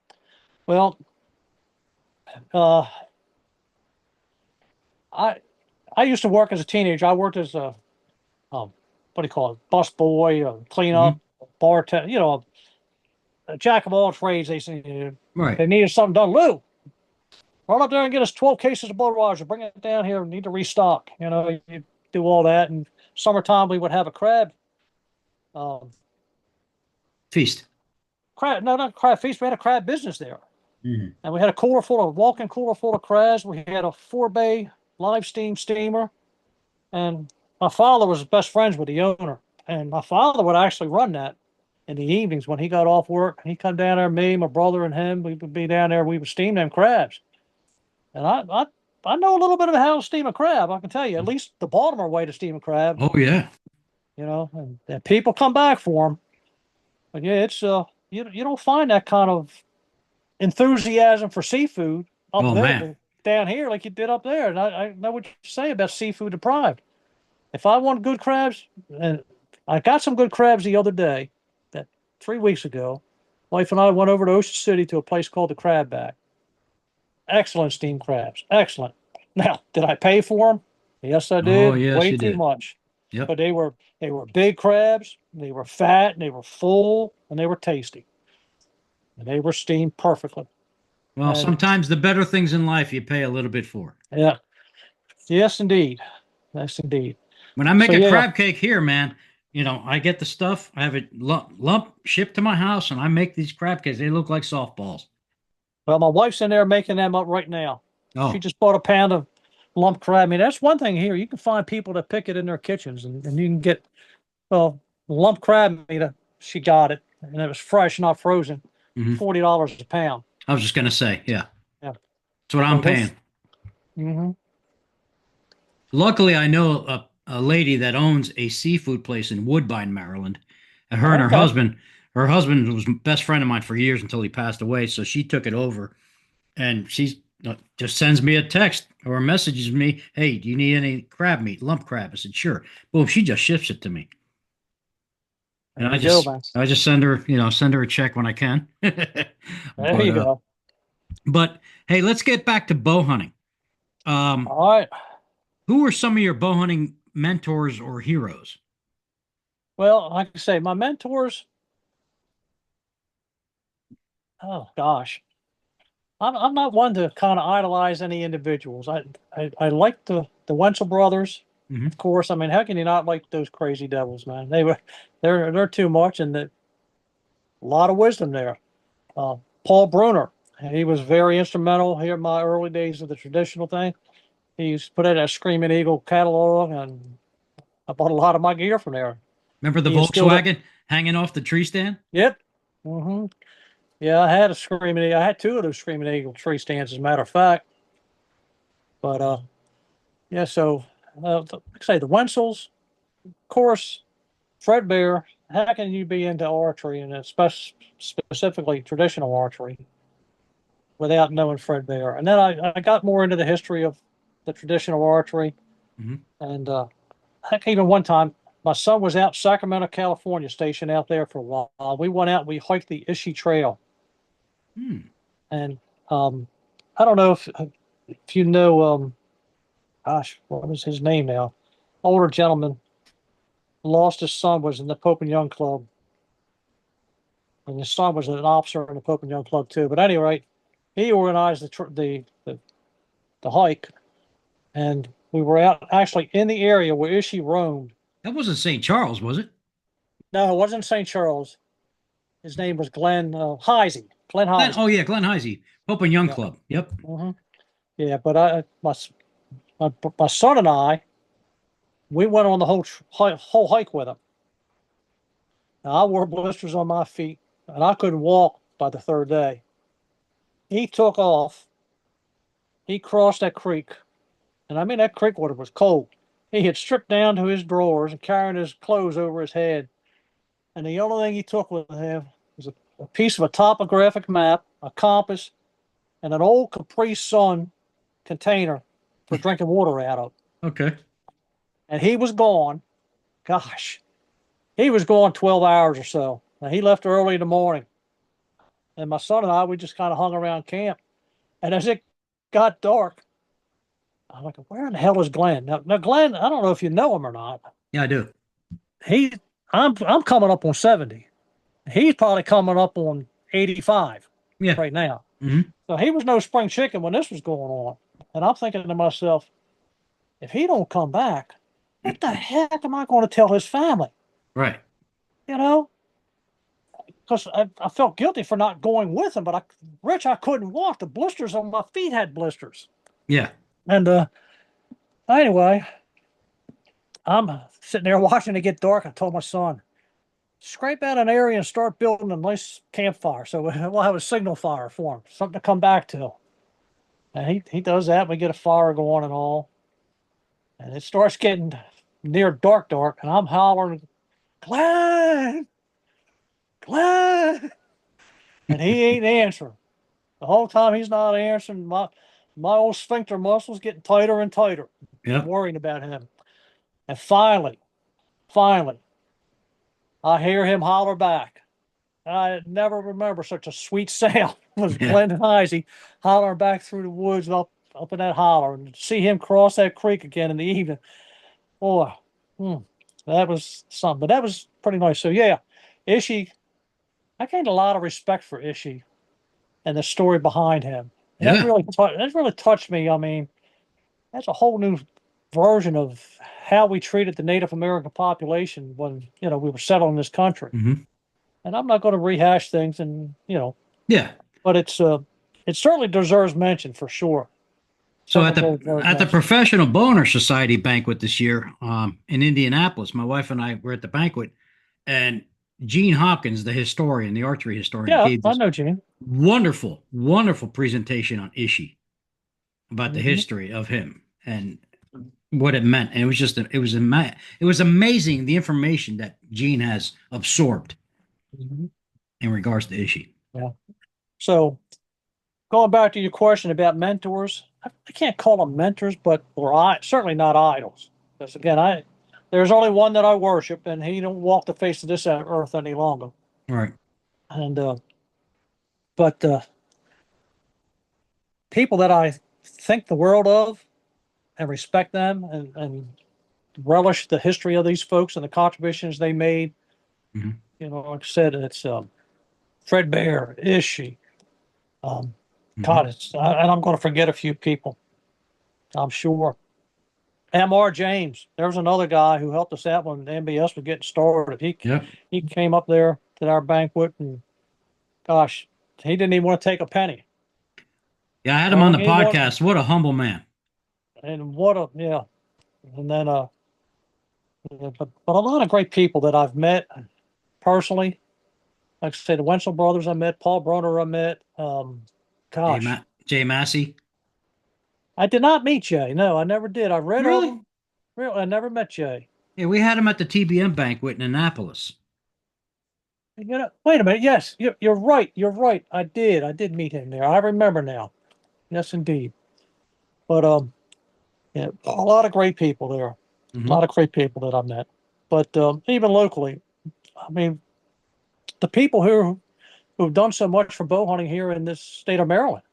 Well, uh, I I used to work as a teenager. I worked as what do you call it, bus boy, Hmm. cleanup, bartender, a jack of all trades. They say Right. they needed something done. Lou, run up there and get us 12 cases of Budweiser. Bring it down here. We need to restock. You do all that. And summertime, we would have a um, Feast. no, not crab feast. We had a crab business there. Mhm. And we had a walk-in cooler full of crabs. We had a 4-bay live steam steamer. And my father was best friends with the owner. And my father would actually run that in the evenings when he got off work. He'd come down there, me, my brother, and him. We would be down there. We would steam them crabs. And I know a little bit of how to steam a crab. I can tell you at least the Baltimore way to steam a crab. Oh yeah. And people come back for them. But yeah, it's you don't find that kind of enthusiasm for seafood up Oh man. there down here like you did up there. And I know what you say about seafood deprived. If I want good crabs, and I got some good crabs the other day, that 3 weeks ago, wife and I went over to Ocean City to a place called the Crab Bag. Excellent steamed crabs. Excellent. Now, did I pay for them? Yes, I Oh did. yes, Way you too did. much. Yep. But they were big crabs. They were fat. And they were full, and they were tasty. And they were steamed perfectly. Well, And sometimes the better things in life you pay a little bit for. yeah, yes, indeed. Yes, indeed. When I make So a yeah, crab cake here, man, I get the stuff, I have it lump shipped to my house, and I make these crab cakes. They look like softballs. well, my wife's in there making them up right now. She Oh, just bought a pound of lump crab. I mean, that's one thing here. You can find people that pick it in their kitchens, and you can get, well, lump crab meat. She got it, and it was fresh, not frozen. hmm. $40 a pound. I was just gonna say, yeah, Yeah. that's what I'm So paying. those. Mm-hmm. Luckily, I know a lady that owns a seafood place in Woodbine, Maryland. And her and Okay. her husband was best friend of mine for years until he passed away. So she took it over, and she just sends me a text or messages me, "Hey, do you need any crab meat, lump crab?" I said, "Sure." Boom, she just ships it to me, and There you go, man. I just send her a check when I can. There but you uh, go. but hey, let's get back to bow hunting. Um, All right. who are some of your bow hunting mentors or heroes? Well, like I say, my mentors. Oh gosh, I'm not one to kind of idolize any individuals. I like the Wenzel brothers, Hmm. of course. I mean, how can you not like those crazy devils, man? They're too much, and a lot of wisdom there. Uh, Paul Bruner, he was very instrumental here in my early days of the traditional thing. He's put out a Screaming Eagle catalog, and I bought a lot of my gear from there. Remember the He instilled it. Volkswagen hanging off the tree stand? Yep. Hmm. Yeah, I had a Screaming Eagle. I had two of those Screaming Eagle tree stands, as a matter of fact. But yeah, so like I say, the Wenzels, of course, Fred Bear. How can you be into archery and specifically traditional archery without knowing Fred Bear? And then I got more into the history of the traditional archery. Hmm. And heck, even one time, my son was out Sacramento, California, stationed out there for a while. We went out, we hiked the Ishii Trail. Hmm. And I don't know if you know, gosh, what was his name now? Older gentleman lost his son, was in the Pope and Young Club. And his son was an officer in the Pope and Young Club too. But anyway, he organized the hike, and we were out actually in the area where Ishii roamed. That wasn't St. Charles, was it? No, it wasn't St. Charles. His name was Glenn Heisey. Glenn Oh Heisey. yeah, Glen Heisey, Pope and Young Yeah. Club. Yep. Hmm. Yeah, but my son and I, we went on the whole hike with him. Now, I wore blisters on my feet, and I couldn't walk by the third day. He took off. He crossed that creek, and I mean that creek water was cold. He had stripped down to his drawers and carrying his clothes over his head. And the only thing he took with him was a piece of a topographic map, a compass, and an old Capri Sun container for drinking water out of. Okay. And he was gone. Gosh, he was gone 12 hours or so. Now, he left early in the morning. And my son and I, we just kind of hung around camp. And as it got dark, I'm like, where in the hell is Glenn? Now Glenn, I don't know if you know him or not. Yeah, I do. He, I'm coming up on 70. He's probably coming up on 85 Yeah. right now. Hmm. So he was no spring chicken when this was going on. And I'm thinking to myself, if he don't come back, what the heck am I going to tell his family? Right. You know, because I felt guilty for not going with him, but Rich, I couldn't walk. The blisters on my feet had blisters. Yeah. And anyway, I'm sitting there watching it get dark. I told my son, scrape out an area and start building a nice campfire. So we'll have a signal fire for him, something to come back to. And he does that. We get a fire going and all. And it starts getting near dark, and I'm hollering, Glenn, Glenn. And he ain't answering. The whole time he's not answering, my old sphincter muscles getting tighter and tighter. I'm Yep. worrying about him. And finally, I hear him holler back. I never remember such a sweet sound. It was Yeah. Glenn Heisey hollering back through the woods up in that holler, and to see him cross that creek again in the evening. Boy, hmm, that was something. But that was pretty nice. So yeah, Ishii, I gained a lot of respect for Ishii and the story behind him. And Yeah. that really touched me. I mean, that's a whole new version of how we treated the Native American population when, we were settling this country. Hmm. And I'm not going to rehash things and, Yeah. but it certainly deserves mention for sure. So Certainly deserves at the mention. Professional Bowhunter Society banquet this year in Indianapolis, my wife and I were at the banquet, and Gene Hopkins, the historian, the archery historian, Yeah, gave I this know, Gene. wonderful, wonderful presentation on Ishi about the Hmm. history of him and what it meant. And it was just it was amazing the information that Gene has absorbed Hmm. in regards to Ishi. Yeah. So going back to your question about mentors, I can't call them mentors, but or I certainly not idols. Because again, there's only one that I worship, and he don't walk the face of this earth any longer. All right. And but people that I think the world of and respect them and relish the history of these folks and the contributions they made. Hmm. Like I said, it's Fred Bear, Ishi. Um, Hmm. God, and I'm going to forget a few people, I'm sure. M.R. James, there was another guy who helped us out when the MBS was getting started. Yeah. He came up there to our banquet, and gosh, he didn't even want to take a penny. Yeah. I had him on All the he wanted, podcast. What a humble man. and what a yeah. And then but a lot of great people that I've met personally. Like I say, the Wenzel brothers I met, Paul Brunner I met. Gosh, Jay Massey. I did not meet Jay. No, I never did. I read of Really? him. Really, I never met Jay. Yeah, we had him at the TBM banquet in Annapolis. Wait a minute. Yes, you're right. You're right. I did. I did meet him there. I remember now. Yes, indeed. But yeah, a lot of great people there. A Hmm. lot of great people that I met. But even locally, I mean, the people who've done so much for bow hunting here in this state of Maryland.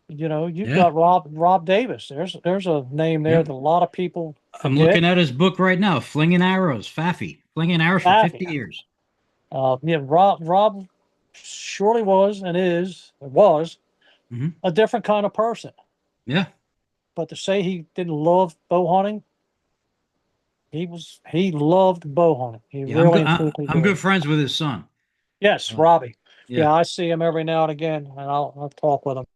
You've Yeah. got Rob Davis. There's a name there Yep. that a lot of people I'm forget. looking at his book right now, Flinging Arrows, Faffy, Flinging Arrows for Baffy. 50 years. Yeah, Rob surely was and was Hmm. a different kind of person. Yeah. But to say he didn't love bow hunting, he loved bow hunting. He Yeah. I'm really good. and truly I'm did. good friends with his son. Yes, Uh, Robbie. yeah. Yeah, I see him every now and again, and I'll talk with him.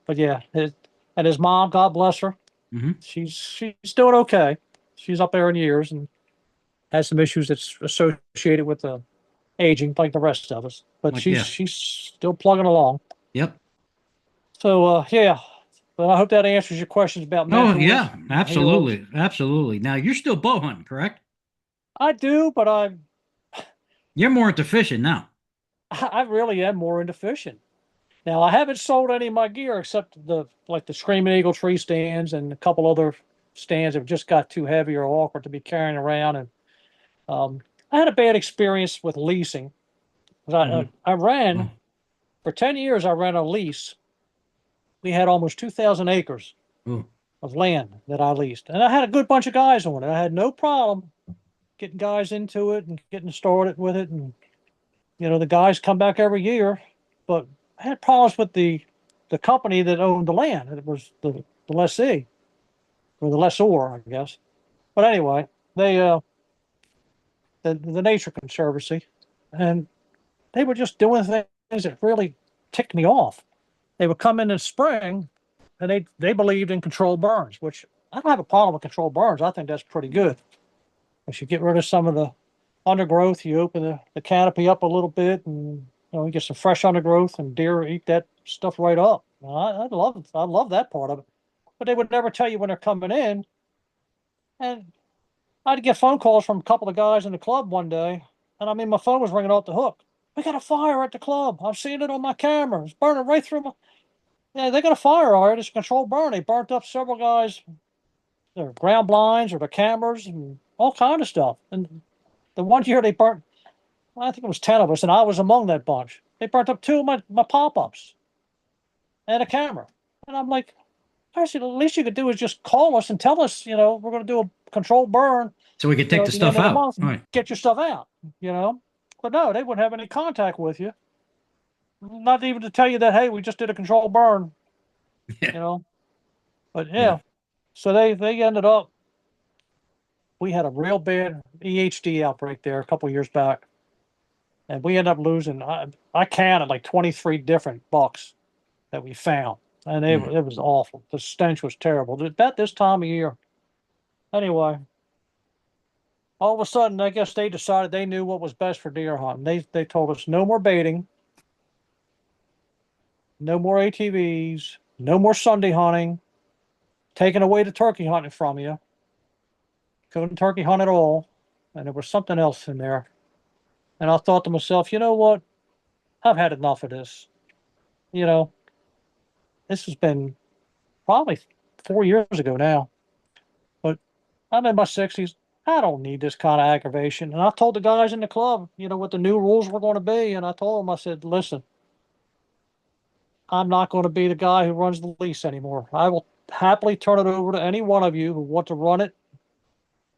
But yeah, and his mom, God bless her, Hmm. she's doing okay. She's up there in years and has some issues that's associated with the aging, like the rest of us. But Like, she's yeah. she's still plugging along. Yep. So yeah, but I hope that answers your questions about Oh, mentors, yeah. heroes. Absolutely. Absolutely. Now, you're still bow hunting, correct? I do, but You're more into fishing now. I really am more into fishing. Now I haven't sold any of my gear except the Screaming Eagle tree stands and a couple other stands that just got too heavy or awkward to be carrying around. And um, I had a bad experience with leasing. Hmm. I ran Oh, for 10 years. I ran a lease. We had almost 2,000 acres oh. of land that I leased, and I had a good bunch of guys on it. I had no problem getting guys into it and getting started with it. And the guys come back every year, but I had problems with the company that owned the land. It was the lessee or the lessor, I guess. But anyway, they the Nature Conservancy, and they were just doing things that really ticked me off. They would come in the spring, and they believed in controlled burns, which I don't have a problem with controlled burns. I think that's pretty good. If you get rid of some of the undergrowth, you open the canopy up a little bit, and you get some fresh undergrowth, and deer eat that stuff right up. I love that part of it. But they would never tell you when they're coming in. And I'd get phone calls from a couple of guys in the club one day, and I mean my phone was ringing off the hook. We got a fire at the club. I've seen it on my camera. It's burning right through my. Yeah, they got a fire all right. It's a controlled burn. They burnt up several guys, their ground blinds or their cameras and all kind of stuff. And the one year they burnt, I think it was 10 of us, and I was among that bunch. They burnt up two of my pop-ups and a camera. And I'm like, I said, the least you could do is just call us and tell us, we're going to do a controlled burn, So we could take at the the end stuff of the out. month All and right. get your stuff out, you know. But no, they wouldn't have any contact with you. Not even to tell you that, hey, we just did a controlled burn, Yeah. you know. But Yeah. yeah. So they ended up. We had a real bad EHD outbreak there a couple years back, and we ended up losing. I counted like 23 different bucks that we found, and Mm. it was awful. The stench was terrible. About this time of year. Anyway, all of a sudden, I guess they decided they knew what was best for deer hunting. They told us no more baiting, no more ATVs, no more Sunday hunting, taking away the turkey hunting from you. Couldn't turkey hunt at all, and there was something else in there. And I thought to myself, you know what? I've had enough of this. You know, this has been probably 4 years ago now, but I'm in my 60s. I don't need this kind of aggravation. And I told the guys in the club, what the new rules were going to be. And I told them, I said, listen, I'm not going to be the guy who runs the lease anymore. I will happily turn it over to any one of you who want to run it,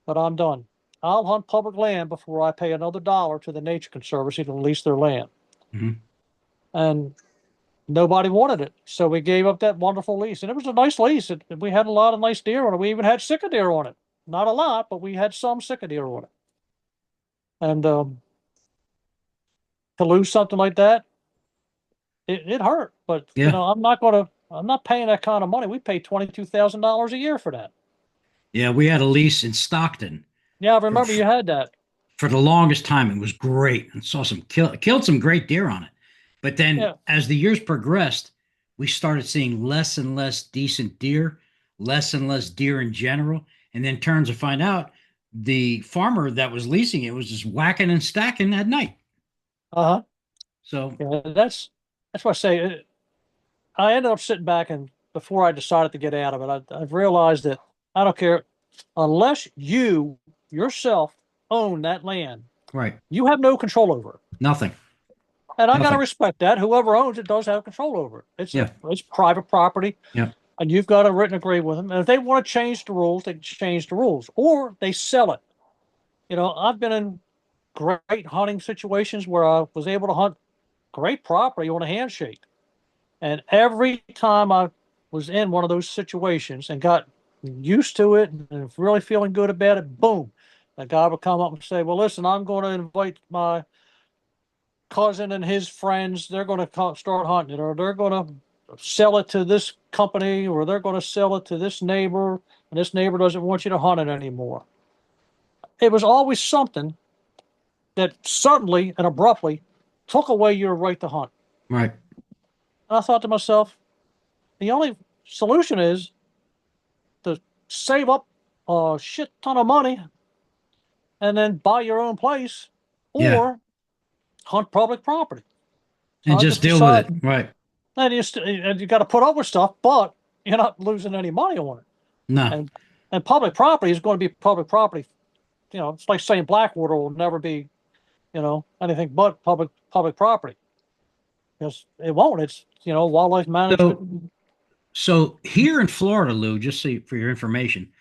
but I'm done. I'll hunt public land before I pay another dollar to the Nature Conservancy to lease their land. Mhm. And nobody wanted it. So we gave up that wonderful lease. And it was a nice lease. We had a lot of nice deer on it. We even had sick deer on it. Not a lot, but we had some sick deer on it. And to lose something like that, it hurt. But Yeah. I'm not paying that kind of money. We pay $22,000 a year for that. Yeah. We had a lease in Stockton Yeah, I for, remember you had that. for the longest time. It was great and saw killed some great deer on it. But then Yeah. as the years progressed, we started seeing less and less decent deer, less and less deer in general. And then turns to find out the farmer that was leasing it was just whacking and stacking at night. Uh-huh. So Yeah, that's what I say. I ended up sitting back, and before I decided to get out of it, I've realized that I don't care unless you yourself own that land. right. You have no control over it. Nothing. And I got to Nothing. respect that. Whoever owns it does have control over it. Yeah. It's private property, Yeah. and you've got to written agree with them. And if they want to change the rules, they change the rules, or they sell it. I've been in great hunting situations where I was able to hunt great property on a handshake, and every time I was in one of those situations and got used to it and really feeling good about it, boom, the guy would come up and say, "Well, listen, I'm going to invite my cousin and his friends. They're going to start hunting it, or they're going to sell it to this company, or they're going to sell it to this neighbor, and this neighbor doesn't want you to hunt it anymore." It was always something that suddenly and abruptly took away your right to hunt. Right. And I thought to myself, the only solution is to save up a shit ton of money and then buy your own place Yeah. or hunt public property. So And I just just deal with it. decided, Right. and you got to put up with stuff, but you're not losing any money on it. No. And public property is going to be public property. It's like saying Blackwater will never be, anything but public property, because it won't. It's wildlife So management. so here in Florida, Lou, just for your information,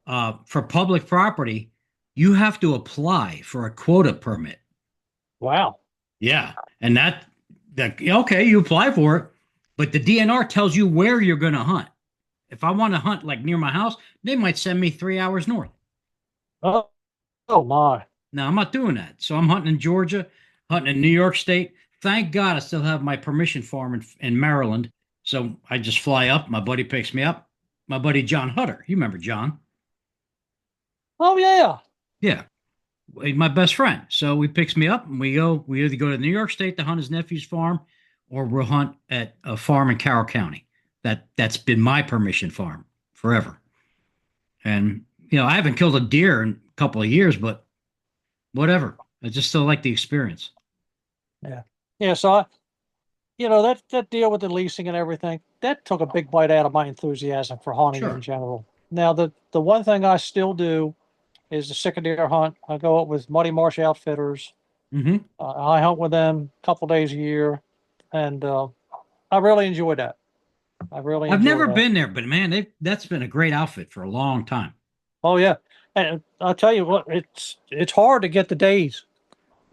for public property, you have to apply for a quota permit. Wow. Yeah. And that okay, you apply for it, but the DNR tells you where you're going to hunt. If I want to hunt like near my house, they might send me 3 hours north. Oh, oh my. Now I'm not doing that. So I'm hunting in Georgia, hunting in New York State. Thank God I still have my permission farm in Maryland. So I just fly up. My buddy picks me up. My buddy John Hutter. You remember John? Oh yeah. Yeah. He's my best friend. So he picks me up and we go. We either go to New York State to hunt his nephew's farm, or we'll hunt at a farm in Carroll County. That's been my permission farm forever. And I haven't killed a deer in a couple of years, but whatever. I just still like the experience. Yeah. Yeah. So that deal with the leasing and everything, that took a big bite out of my enthusiasm for hunting in Sure. general. Now the one thing I still do is the sick deer hunt. I go up with Muddy Marsh Outfitters. Hmm. I hunt with them a couple days a year, and I really enjoy that. I really I've enjoy never that. been there, but man, that's been a great outfit for a long time. Oh yeah, and I'll tell you what, it's hard to get the days.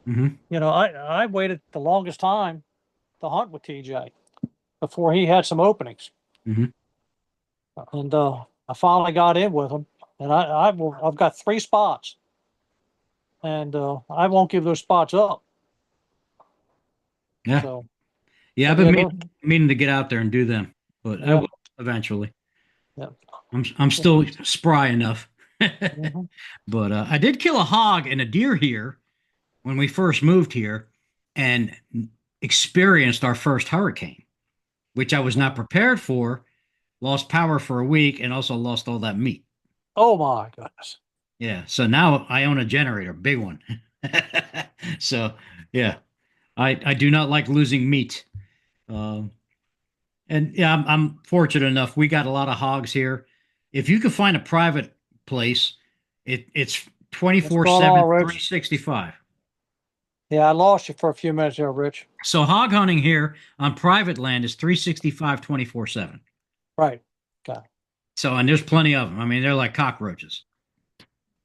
Hmm. I waited the longest time to hunt with TJ before he had some openings. Hmm. And I finally got in with them, and I've got 3 spots, and I won't give those spots up. Yeah. So, Yeah, I've but been yeah, meaning to get out there and do them, but I yeah, will eventually. yeah. I'm still spry enough. Mhm. But I did kill a hog and a deer here when we first moved here and experienced our first hurricane, which I was not prepared for. Lost power for a week and also lost all that meat. Oh my goodness. Yeah. So now I own a generator, big one. So yeah, I do not like losing meat. Um, and yeah, I'm fortunate enough. We got a lot of hogs here. If you can find a private place, it's What's 24 going 7, on, Rich? 365. Yeah, I lost you for a few minutes there, Rich. So hog hunting here on private land is 365, 24/7. Right. Okay. So, and there's plenty of them. I mean, they're like cockroaches.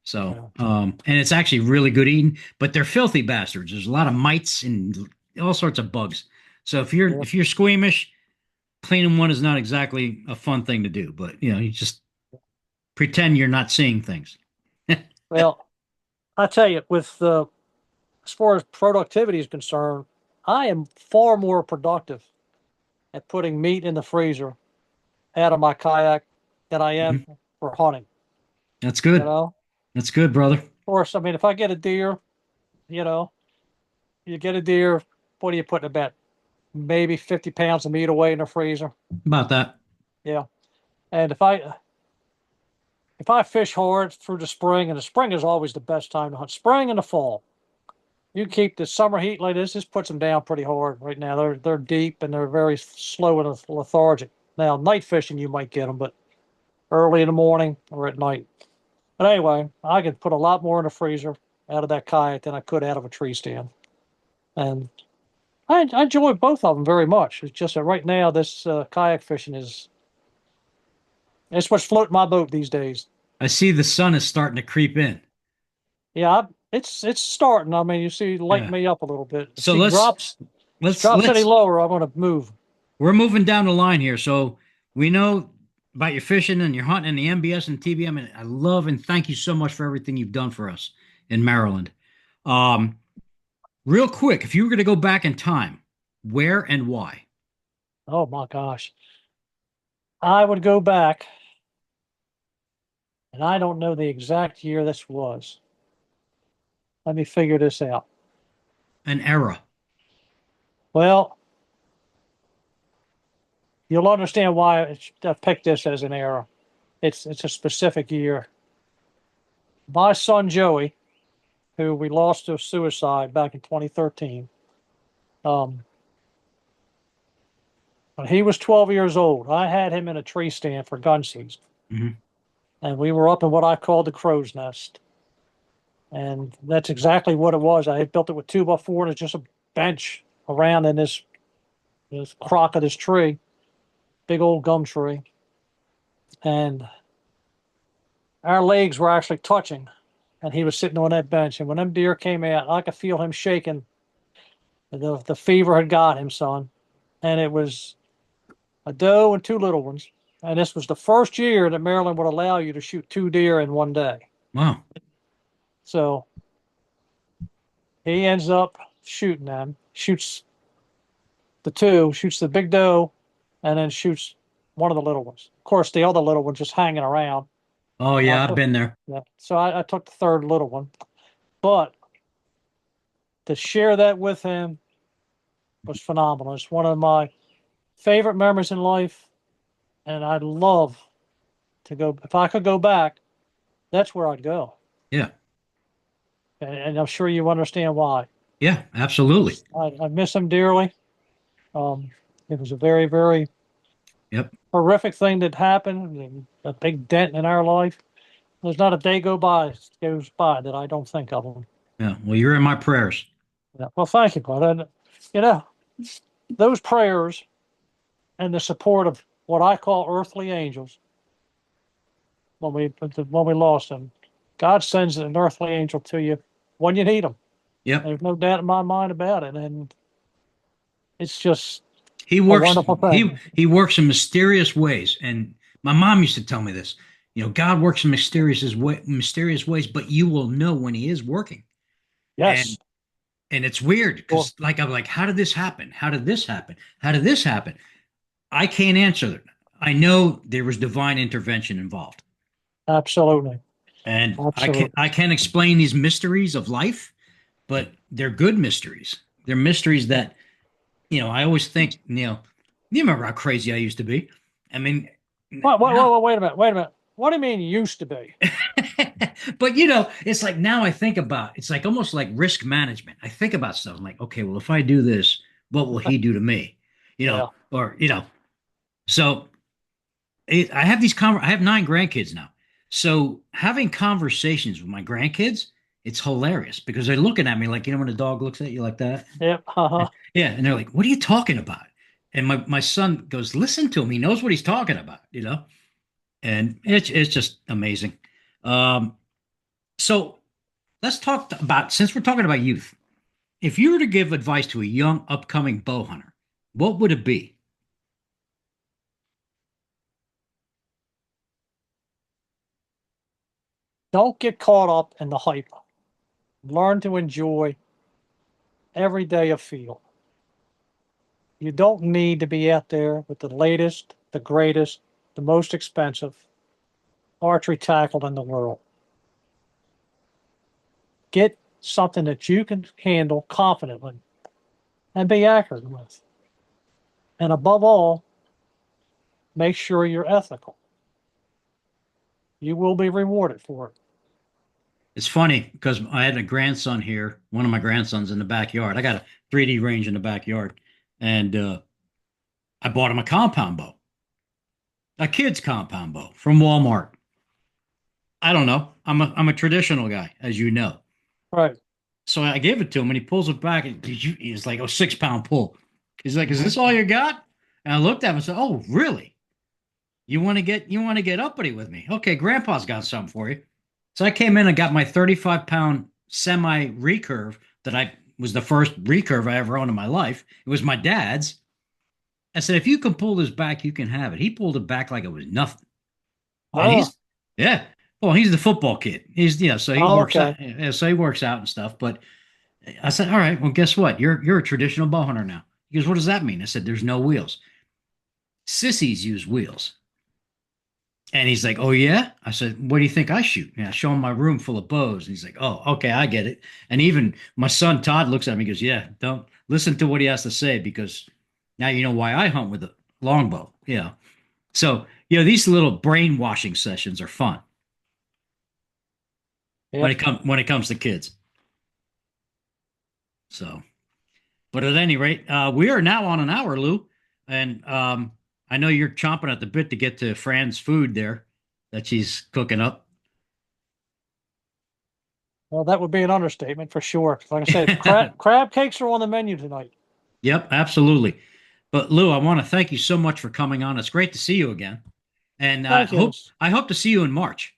So, Yeah. and it's actually really good eating, but they're filthy bastards. There's a lot of mites and all sorts of bugs. So Yeah. if you're squeamish, cleaning one is not exactly a fun thing to do, but you just pretend you're not seeing things. Well, I tell you, with as far as productivity is concerned, I am far more productive at putting meat in the freezer out of my kayak than I am Mhm. for hunting. That's You good. know, That's good, brother. of course, I mean, if I get a deer, you know, you get a deer, what do you put in about maybe 50 pounds of meat away in the freezer? About that. Yeah. And if I fish hard through the spring, and the spring is always the best time to hunt, spring and the fall. You keep the summer heat like this puts them down pretty hard right now. They're deep and they're very slow and lethargic. Now, night fishing you might get them, but early in the morning or at night. But anyway, I could put a lot more in the freezer out of that kayak than I could out of a tree stand. And I enjoy both of them very much. It's just that right now this kayak fishing is it's what's floating my boat these days. I see the sun is starting to creep in. Yeah, it's starting. I mean, you see, lighten Yeah. me up a little bit. If So she drops, she drops any let's lower, I'm gonna move. we're moving down the line here. So we know about your fishing and your hunting and the MBS and TBM, and I love and thank you so much for everything you've done for us in Maryland. Um, Real quick, if you were going to go back in time, where and why? Oh my gosh, I would go back, and I don't know the exact year this was. Let me figure this out. An era. Well, you'll understand why I picked this as an era. It's a specific year. My son Joey, who we lost to suicide back in 2013, um, when he was 12 years old, I had him in a tree stand for gun season, Hmm. and we were up in what I call the crow's nest, and that's exactly what it was. I had built it with 2x4, and it's just a bench around in this crock of this tree, big old gum tree, and our legs were actually touching, and he was sitting on that bench. And when them deer came out, I could feel him shaking. The fever had got him, son, and it was a doe and 2 little ones. And this was the first year that Maryland would allow you to shoot 2 deer in one day. Wow. So he ends up shooting them, shoots the two, shoots the big doe, and then shoots one of the little ones. Of course, the other little one just hanging around. Oh I yeah, I've took, been there. yeah, so I took the third little one, but to share that with him was phenomenal. It's one of my favorite memories in life, and I'd love to go. If I could go back, that's where I'd go, Yeah. and I'm sure you understand why. Yeah, absolutely. I miss him dearly. Um, it was a very, very Yep. horrific thing that happened, and a big dent in our life. There's not a day goes by that I don't think of him. Yeah. Well, you're in my prayers. Yeah. Well, thank you, bud. And you know, those prayers and the support of what I call earthly angels when we lost him. God sends an earthly angel to you when you need them. Yep. There's no doubt in my mind about it, and it's just He a works wonderful thing. he works in mysterious ways. And my mom used to tell me this. God works in mysterious ways, but you will know when he is working. And Yes. and it's weird Well, because like I'm like, how did this happen? How did this happen? How did this happen? I can't answer that. I know there was divine intervention involved. absolutely. And Absolutely. I can't explain these mysteries of life, but they're good mysteries. They're mysteries that, I always think, you remember how crazy I used to be. I mean, now, Wait a minute. Wait a minute. What do you mean used to be? but it's like now I think about it's like almost like risk management. I think about stuff. I'm like, okay, well, if I do this, what will he do to me? Yeah. Or so I have 9 grandkids now. So having conversations with my grandkids, it's hilarious because they're looking at me like, when a dog looks at you like that. Yep. Uh-huh. Yeah. And they're like, what are you talking about? And my son goes, listen to him. He knows what he's talking about. And it's just amazing. Um, so let's talk about, since we're talking about youth, if you were to give advice to a young upcoming bow hunter, what would it be? Don't get caught up in the hype. Learn to enjoy every day of field. You don't need to be out there with the latest, the greatest, the most expensive archery tackle in the world. Get something that you can handle confidently and be accurate with. And above all, make sure you're ethical. You will be rewarded for it. It's funny because I had a grandson here, one of my grandsons in the backyard. I got a 3D range in the backyard, and I bought him a compound bow, a kid's compound bow from Walmart. I don't know. I'm a traditional guy, as you know. Right. So I gave it to him, and he pulls it back, and he's like, "Oh, 6 pound pull." He's like, "Is this all you got?" And I looked at him and said, "Oh, really? You want to get uppity with me? Okay, Grandpa's got something for you." So I came in and got my 35-pound semi recurve that I was the first recurve I ever owned in my life. It was my dad's. I said, if you can pull this back, you can have it. He pulled it back like it was nothing. And Oh, yeah. Well, he's the football kid. So he works okay. out. Yeah, so he works out and stuff. But I said, all right, well, guess what? You're a traditional bow hunter now. He goes, what does that mean? I said, there's no wheels. Sissies use wheels. And he's like, "Oh yeah." I said, "What do you think I shoot?" And I show him my room full of bows, and he's like, "Oh, okay, I get it." And even my son Todd looks at me and goes, "Yeah, don't listen to what he has to say because now you know why I hunt with a longbow." So these little brainwashing sessions are fun when Yep. it comes to kids. So, but at any rate, we are now on an hour, Lou, and I know you're chomping at the bit to get to Fran's food there that she's cooking up. Well, that would be an understatement for sure. Like I said, crab cakes are on the menu tonight. Yep, absolutely. But Lou, I want to thank you so much for coming on. It's great to see you again, and Thank you. I hope to see you in March.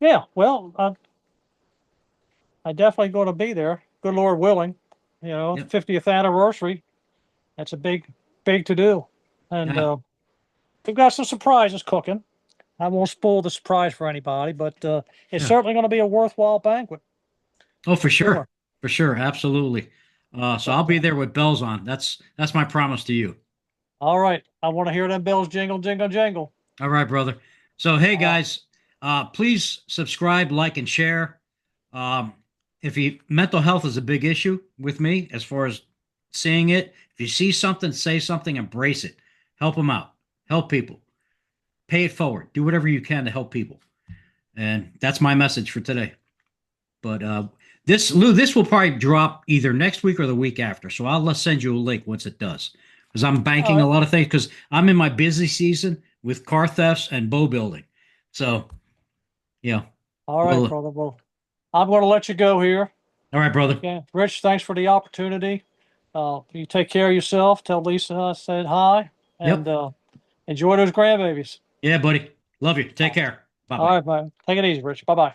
Yeah, well, I definitely going to be there. Good Lord willing. Yep. 50th anniversary. That's a big to do. And Yeah. we've got some surprises cooking. I won't spoil the surprise for anybody, but it's Yeah. certainly going to be a worthwhile banquet Oh, for for sure, sure. for sure, absolutely. So But I'll be there with bells on. That's my promise to you. all right, I want to hear them bells jingle, jingle, jingle. All right, brother. So hey, Uh, guys, please subscribe, like, and share. Um, if you mental health is a big issue with me as far as seeing it. If you see something, say something, embrace it. Help them out. Help people. Pay it forward. Do whatever you can to help people. And that's my message for today. But this, Lou, this will probably drop either next week or the week after. So I'll send you a link once it does, because I'm all banking a right, lot of things because I'm in my busy season with car thefts and bow building. So yeah, all right, well, brother. Well, I'm going to let you go here. all right, brother. Okay, Rich, thanks for the opportunity. You take care of yourself. Tell Lisa I said hi, and Yep. enjoy those grandbabies. Yeah, buddy. Love you. Take care. Bye All bye. right, man. Take it easy, Rich. Bye bye.